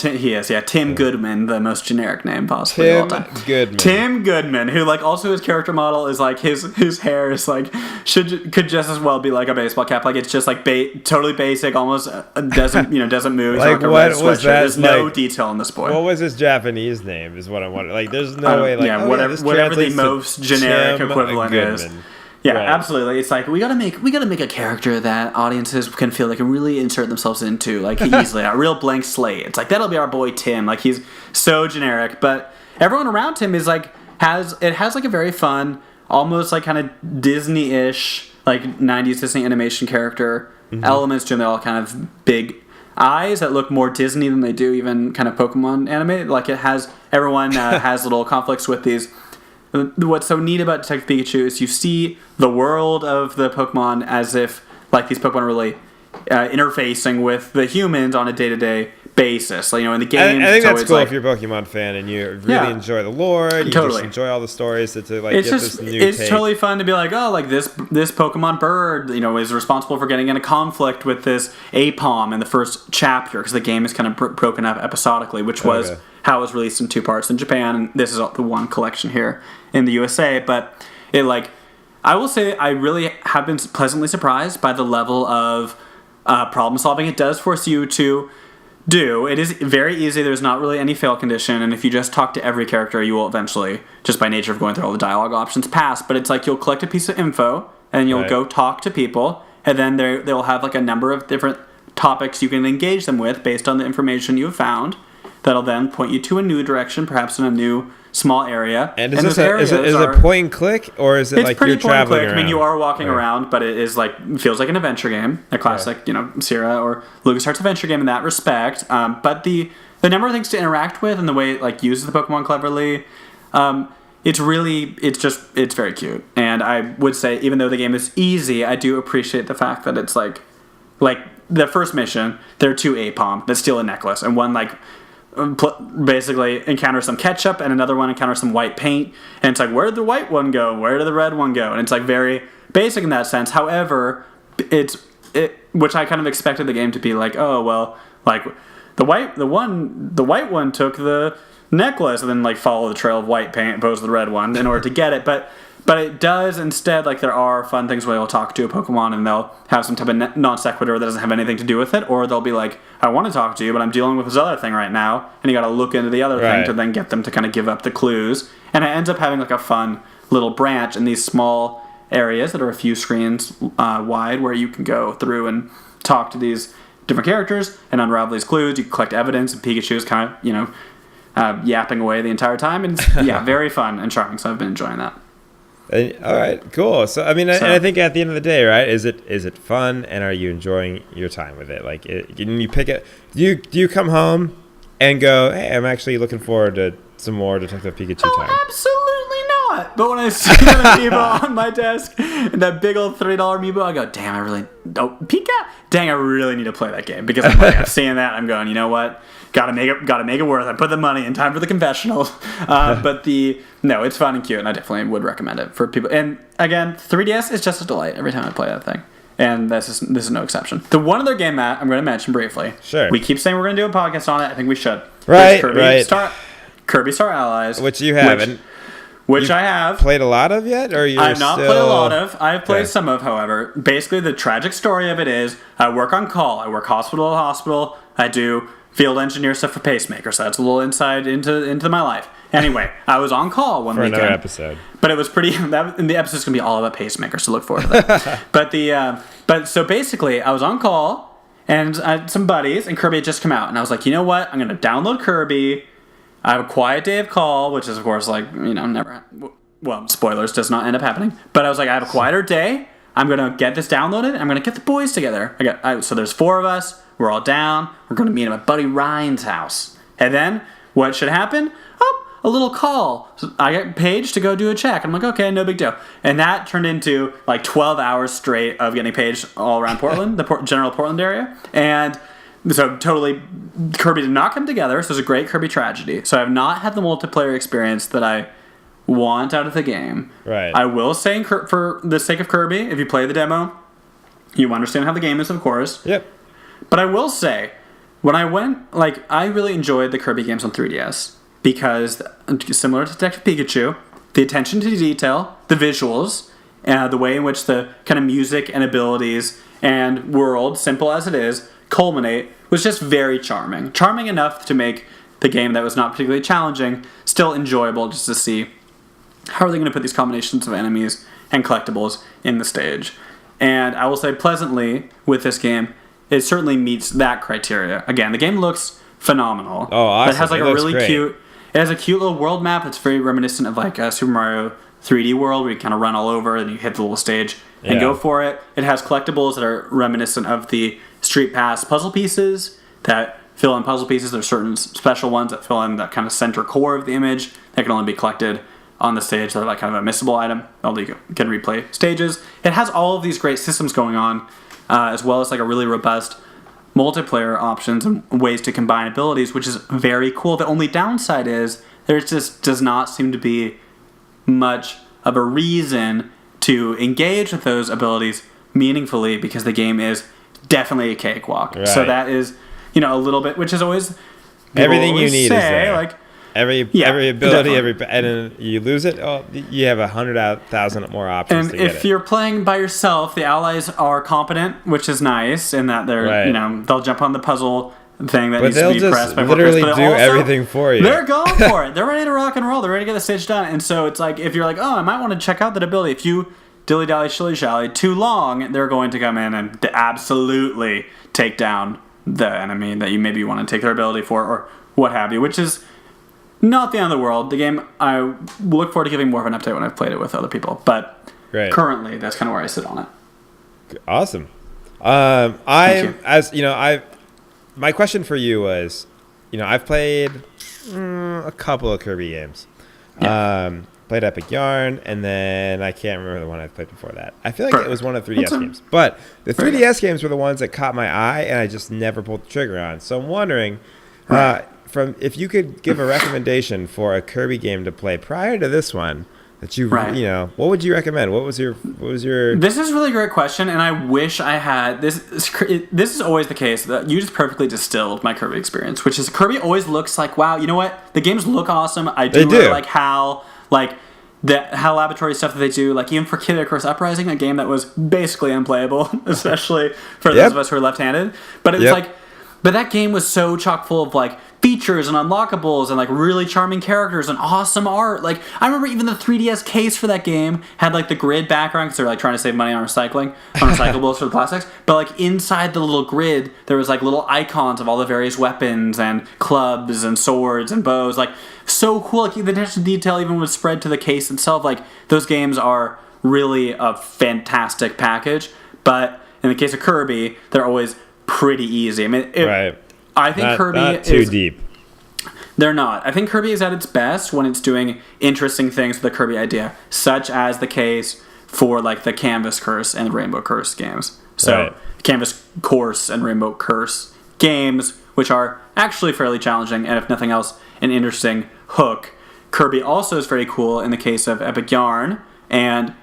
He is, yeah. Tim Goodman, the most generic name possibly of all time. Tim Goodman, who like also his character model is like his hair is like could just as well be like a baseball cap. Like it's just like totally basic, almost doesn't move. He's like what was that? There's no detail in this boy. What was his Japanese name? Is what I wondering. Like there's no way. Like whatever the most generic Tim equivalent Goodman. is. Yeah, right. Absolutely. It's like we gotta make a character that audiences can feel they can really insert themselves into, like easily, a real blank slate. It's like that'll be our boy Tim. Like he's so generic, but everyone around him is like has like a very fun, almost like kind of Disney-ish, like 90s Disney animation character elements to them. They're all kind of big eyes that look more Disney than they do even kind of Pokemon anime. Like it has everyone has little conflicts with these. What's so neat about Detective Pikachu is you see the world of the Pokemon as if like these Pokemon are really interfacing with the humans on a day-to-day basis. Like, in the game, I think that's cool if you're a Pokemon fan and you really enjoy the lore. You totally just enjoy all the stories. It's totally fun to be like, oh, like this Pokemon bird, is responsible for getting in a conflict with this Apom in the first chapter because the game is kind of broken up episodically, which was how it was released in 2 parts in Japan, and this is the one collection here in the USA. But it I will say I really have been pleasantly surprised by the level of problem solving it does force you to do. It is very easy. There's not really any fail condition, and if you just talk to every character, you will eventually, just by nature of going through all the dialogue options, pass. But it's like you'll collect a piece of info, and you'll go talk to people, and then they'll have like a number of different topics you can engage them with based on the information you've found. That'll then point you to a new direction, perhaps in a new small area. And is it point and click, or is it like you're traveling around? I mean, you are walking around, but it is feels like an adventure game, a classic, Sierra or LucasArts adventure game in that respect. But the number of things to interact with and the way it uses the Pokemon cleverly, it's very cute. And I would say, even though the game is easy, I do appreciate the fact that it's like the first mission, there are 2 Apom that steal a necklace, and one basically encounters some ketchup, and another one encounters some white paint, and it's like, where did the white one go? Where did the red one go? And it's like very basic in that sense. However, which I kind of expected the game to be like, oh well, like the white one took the necklace and then follow the trail of white paint opposed to the red one in order to get it. But But it does instead, like, there are fun things where they'll talk to a Pokemon and they'll have some type of non sequitur that doesn't have anything to do with it, or they'll be like, I want to talk to you, but I'm dealing with this other thing right now, and you got to look into the other thing to then get them to kind of give up the clues. And it ends up having like a fun little branch in these small areas that are a few screens wide, where you can go through and talk to these different characters and unravel these clues. You can collect evidence, and Pikachu is kind of, yapping away the entire time. And it's, very fun and charming, so I've been enjoying that. All right, cool. So I mean, and I think at the end of the day, right? Is it fun, and are you enjoying your time with it? Like, can you pick it? Do you come home and go, hey, I'm actually looking forward to some more Detective Pikachu time? Absolutely not. But when I see that amiibo on my desk, and that big old $3 amiibo, I go, damn, Pika? Dang, I really need to play that game, because I'm seeing that, I'm going, you know what? Gotta make it worth. I put the money in. Time for the confessional. But it's fun and cute, and I definitely would recommend it for people. And again, 3DS is just a delight every time I play that thing, and this is no exception. The one other game, Matt, I'm going to mention briefly. Sure. We keep saying we're going to do a podcast on it. I think we should. Right. Kirby Star Allies, which you haven't. Which I have played a lot of yet, or I've not played a lot of. I've played some of, however. Basically, the tragic story of it is I work on call. I work hospital to hospital. I do field engineer stuff for Pacemaker, so that's a little insight into my life. Anyway, I was on call one weekend. For another episode. But it was pretty... the episode's going to be all about Pacemaker, so look forward to that. But so basically, I was on call, and I had some buddies, and Kirby had just come out. And I was like, you know what? I'm going to download Kirby. I have a quiet day of call, which is, of course, like, never... Well, spoilers, does not end up happening. But I was like, I have a quieter day. I'm going to get this downloaded. I'm going to get the boys together. So there's 4 of us. We're all down. We're going to meet him at Buddy Ryan's house. And then, what should happen? A little call. So I get paged to go do a check. I'm like, okay, no big deal. And that turned into like 12 hours straight of getting paged all around Portland, the general Portland area. And so totally, Kirby did not come together. So it was a great Kirby tragedy. So I have not had the multiplayer experience that I want out of the game. Right. I will say, for the sake of Kirby, if you play the demo, you understand how the game is, of course. Yep. But I will say, when I went, I really enjoyed the Kirby games on 3DS. Because, similar to Detective Pikachu, the attention to detail, the visuals, the way in which the kind of music and abilities and world, simple as it is, culminate, was just very charming. Charming enough to make the game that was not particularly challenging still enjoyable, just to see how are they going to put these combinations of enemies and collectibles in the stage. And I will say pleasantly, with this game, it certainly meets that criteria. Again, the game looks phenomenal. Oh, awesome. It has like a really cute... It has a cute little world map that's very reminiscent of like a Super Mario 3D World, where you kind of run all over and you hit the little stage and go for it. It has collectibles that are reminiscent of the Street Pass puzzle pieces that fill in puzzle pieces. There's certain special ones that fill in that kind of center core of the image that can only be collected on the stage. They're like kind of a missable item, although you can replay stages. It has all of these great systems going on, as well as like a really robust multiplayer options and ways to combine abilities, which is very cool. The only downside is there just does not seem to be much of a reason to engage with those abilities meaningfully, because the game is definitely a cakewalk. Right. So that is, a little bit, which is always everything you need is there. Like, every ability, and then you lose it. Oh, you have 100,000 more options. And if you're playing by yourself, the allies are competent, which is nice, in that they're they'll jump on the puzzle thing that needs to be pressed by literally do everything for you. They're going for it. They're ready to rock and roll. They're ready to get the stage done. And so it's like, if you're like, oh, I might want to check out that ability. If you dilly dally shilly shally too long, they're going to come in and absolutely take down the enemy that you maybe want to take their ability for, or what have you, which is not the end of the world. The game, I look forward to giving more of an update when I've played it with other people. But currently, that's kind of where I sit on it. Awesome. My question for you was, I've played a couple of Kirby games. Yeah. Played Epic Yarn, and then I can't remember the one I played before that. I feel like it was one of the 3DS games. But the 3DS games were the ones that caught my eye, and I just never pulled the trigger on. So I'm wondering... if you could give a recommendation for a Kirby game to play prior to this one, that what would you recommend? What was your? This is a really great question, and I wish I had this. This is always the case. That you just perfectly distilled my Kirby experience, which is Kirby always looks like, wow, you know what? The games look awesome. I do really like how the laboratory stuff that they do, like even for Kid Icarus Uprising, a game that was basically unplayable, especially for those of us who are left-handed. But it's like, but that game was so chock full of like features and unlockables and like really charming characters and awesome art. Like I remember even the 3DS case for that game had like the grid background because they're like trying to save money on recyclables for the plastics. But like inside the little grid, there was like little icons of all the various weapons and clubs and swords and bows. Like so cool. Like the attention to detail even was spread to the case itself. Like those games are really a fantastic package. But in the case of Kirby, they're always pretty easy. I mean, I think Kirby not too deep. They're not. I think Kirby is at its best when it's doing interesting things with the Kirby idea, such as the case for like the Canvas Curse and Rainbow Curse games. So Canvas Course and Rainbow Curse games, which are actually fairly challenging, and if nothing else, an interesting hook. Kirby also is very cool in the case of Epic Yarn and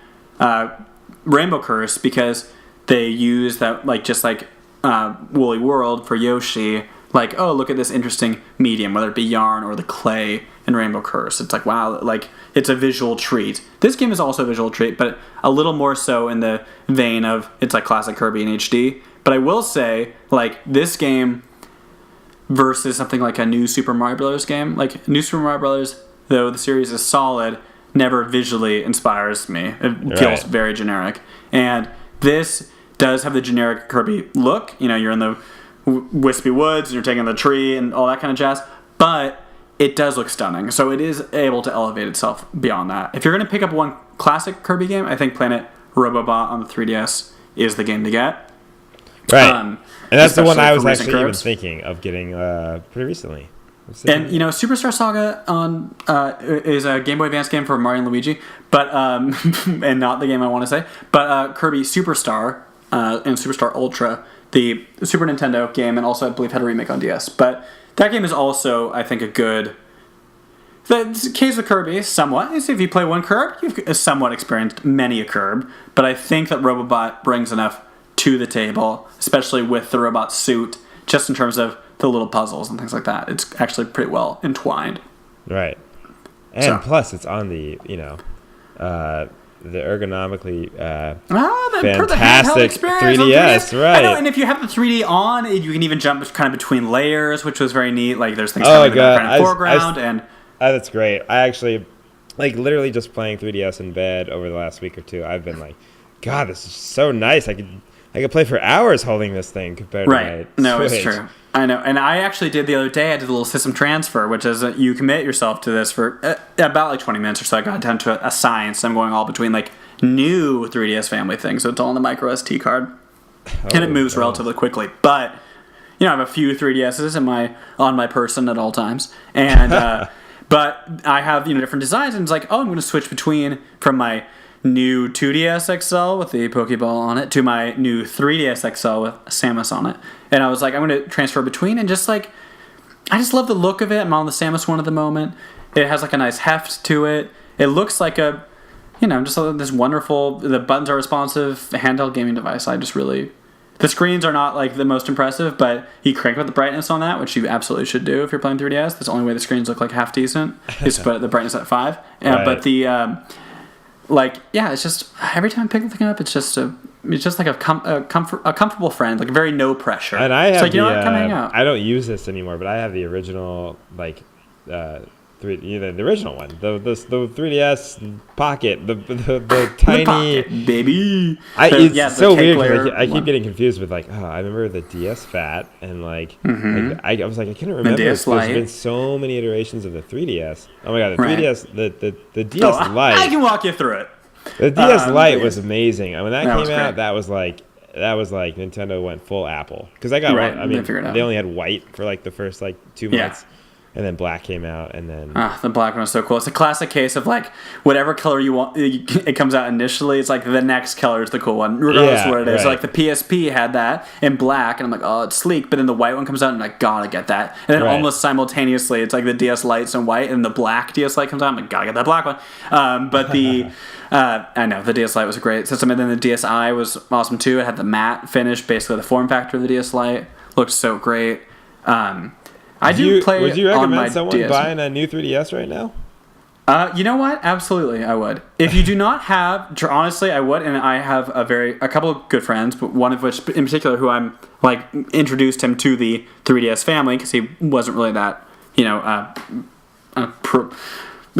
Rainbow Curse because they use that like just like Woolly World for Yoshi. Like, oh, look at this interesting medium, whether it be yarn or the clay in Rainbow Curse. It's like, wow, like, it's a visual treat. This game is also a visual treat, but a little more so in the vein of, it's like classic Kirby in HD. But I will say, like, this game versus something like a new Super Mario Bros. Game, like, New Super Mario Bros., though the series is solid, never visually inspires me. It feels very generic. And this does have the generic Kirby look. You know, you're in the wispy woods and you're taking the tree and all that kind of jazz, but it does look stunning, so it is able to elevate itself beyond that. If you're going to pick up one classic Kirby game, I think Planet Robobot on the 3DS is the game to get. And that's the one I was actually even thinking of getting pretty recently. And you know, Superstar Saga on is a Game Boy Advance game for Mario and Luigi, but and not the game I want to say, but Kirby Superstar and Superstar Ultra, the Super Nintendo game, and also I believe had a remake on DS. But that game is also, I think, a good... The case of Kirby, somewhat. If you play one Kirb, you've somewhat experienced many a Kirb. But I think that Robobot brings enough to the table, especially with the robot suit, just in terms of the little puzzles and things like that. It's actually pretty well entwined. Right. And plus, it's on the, the ergonomically fantastic 3DS, right? I know, and if you have the 3D on, you can even jump kind of between layers, which was very neat. Like there's things in the background and foreground, that's great. I actually, like, literally just playing 3DS in bed over the last week or two. I've been like, God, this is so nice. I could play for hours holding this thing compared to my Switch. It's true. I know, and I actually did the other day. I did a little system transfer, which is you commit yourself to this for about like 20 minutes or so. I got down to a science. I'm going all between like new 3DS family things, so it's all on the micro SD card, and it moves relatively quickly. But I have a few 3DSs on my person at all times, and but I have different designs, and it's like, oh, I'm going to switch from my new 2DS XL with the Pokeball on it to my new 3DS XL with Samus on it. And I was like, I'm going to transfer between, and just like, I just love the look of it. I'm on the Samus one at the moment. It has like a nice heft to it. It looks like a, just this wonderful, the buttons are responsive handheld gaming device. I just really, the screens are not like the most impressive, but you crank up the brightness on that, which you absolutely should do if you're playing 3DS. That's the only way the screens look like half decent is to put the brightness at 5. Right. But the, it's just every time I pick the thing up, it's just like a comfortable friend, like very no pressure. And I have come hang out. I don't use this anymore, but I have the original the original one, the 3DS Pocket, the tiny the Pocket, baby. It's so weird because I keep getting confused with I remember the DS Fat and I was like I can't remember. There's been so many iterations of the 3DS. Oh my god, the 3DS, the DS Lite. I can walk you through it. The DS Lite was amazing. When that came out, that was like Nintendo went full Apple because I got one. I mean, they only had white for the first 2 months. And then black came out, and then... the black one was so cool. It's a classic case of, whatever color you want, it comes out initially. It's the next color is the cool one, regardless of what it is. Right. So, the PSP had that in black, and I'm like, oh, it's sleek. But then the white one comes out, and I'm like, gotta get that. And then almost simultaneously, it's the DS Lite's in white, and the black DS Lite comes out. I'm like, gotta get that black one. But the... I know, the DS Lite was a great system. And then the DSi was awesome, too. It had the matte finish, basically the form factor of the DS Lite. Looked so great. Would you recommend someone buying a new 3DS right now? You know what? Absolutely, I would. If you do not have, honestly, I would, and I have a couple of good friends, but one of which, in particular, who I'm like introduced him to the 3DS family because he wasn't really that, he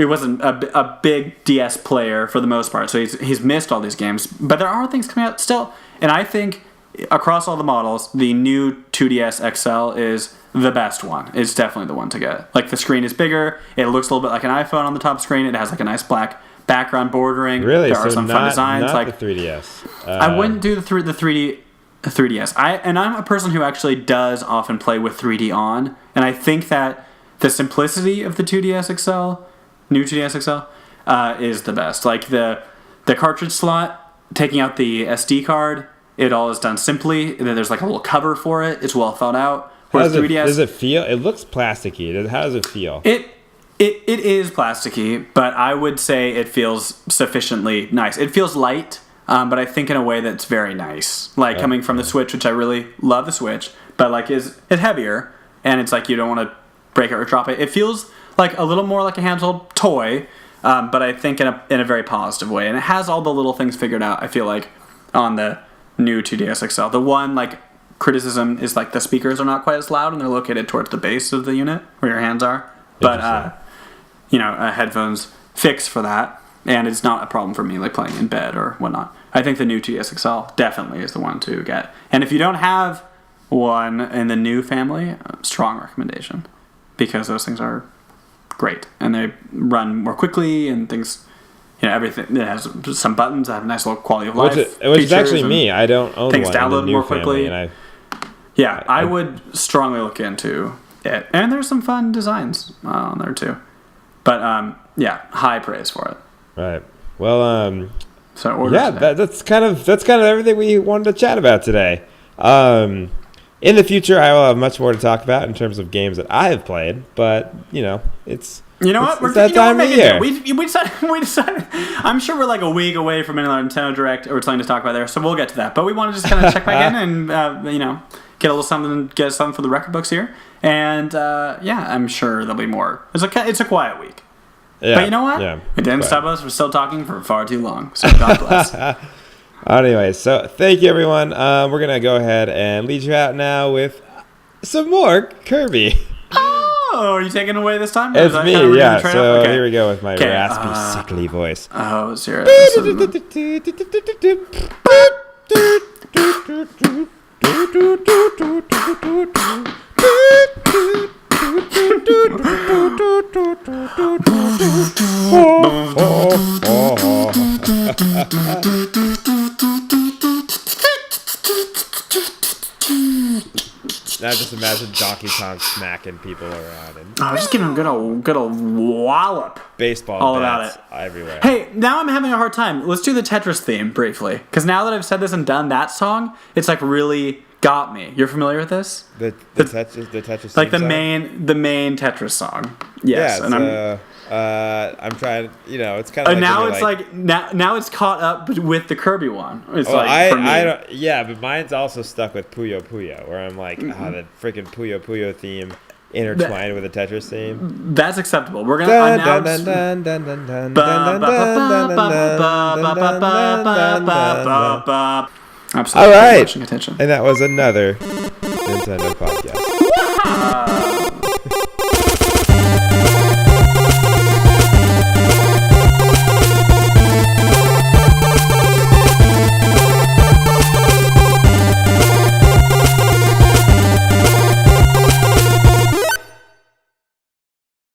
wasn't a big DS player for the most part, so he's missed all these games. But there are things coming out still, and I think across all the models, the new 2DS XL is the best one. It's definitely the one to get. Like, the screen is bigger. It looks a little bit like an iPhone on the top screen. It has like a nice black background bordering. Really? There are some fun designs. Not like the 3DS. I wouldn't do the 3DS. I'm a person who actually does often play with 3D on, and I think that the simplicity of the 2DS XL, new 2DS XL, is the best. Like the cartridge slot, taking out the SD card, it all is done simply. And then there's like a little cover for it. It's well thought out. Whereas 3DS, does it feel? It looks plasticky. How does it feel? It is plasticky, but I would say it feels sufficiently nice. It feels light, but I think in a way that's very nice. Like coming from the Switch, which I really love the Switch, but like it's heavier, and it's like you don't want to break it or drop it. It feels like a little more like a handheld toy, but I think in a very positive way. And it has all the little things figured out, I feel like, on the new 2DS XL. The one like criticism is like the speakers are not quite as loud and they're located towards the base of the unit where your hands are. But headphones fix for that, and it's not a problem for me like playing in bed or whatnot. I think the new 2DS XL definitely is the one to get. And if you don't have one in the new family, strong recommendation, because those things are great and they run more quickly and things. Everything. It has some buttons that have a nice little quality of life. Which is actually me. I don't own things one. Things download in the more new quickly. Family, I would strongly look into it. And there's some fun designs on there too. But high praise for it. Right. Well, so that's kind of everything we wanted to chat about today. In the future, I will have much more to talk about in terms of games that I have played. But it's. You know what? It's that time of year. We decided. I'm sure we're like a week away from another Nintendo Direct or something to talk about there, so we'll get to that. But we want to just kind of check back in and get a little something, get something for the record books here. And I'm sure there'll be more. It's a quiet week. Yeah, but you know what? Yeah, it didn't stop us from still talking for far too long. So God bless. Anyway, so thank you, everyone. We're gonna go ahead and lead you out now with some more Kirby. Oh, are you taking it away this time? It's me, yeah. So here we go with my raspy, sickly voice. Oh, let's hear it. Now just imagine Donkey Kong smacking people around and just giving him a good old wallop. Baseball all bats about it everywhere. Hey, now I'm having a hard time. Let's do the Tetris theme briefly, because now that I've said this and done that song, it's like really got me. You're familiar with this? The Tetris like the song? main Tetris song. Yes, yeah, and I'm trying. It's kind of. Now it's like now it's caught up with the Kirby one. It's for me. I don't. Yeah, but mine's also stuck with Puyo Puyo, where I'm like, the freaking Puyo Puyo theme intertwined with the Tetris theme. That's acceptable. We're gonna announce. Absolutely. All right. Attention. And that was another Nintendo podcast.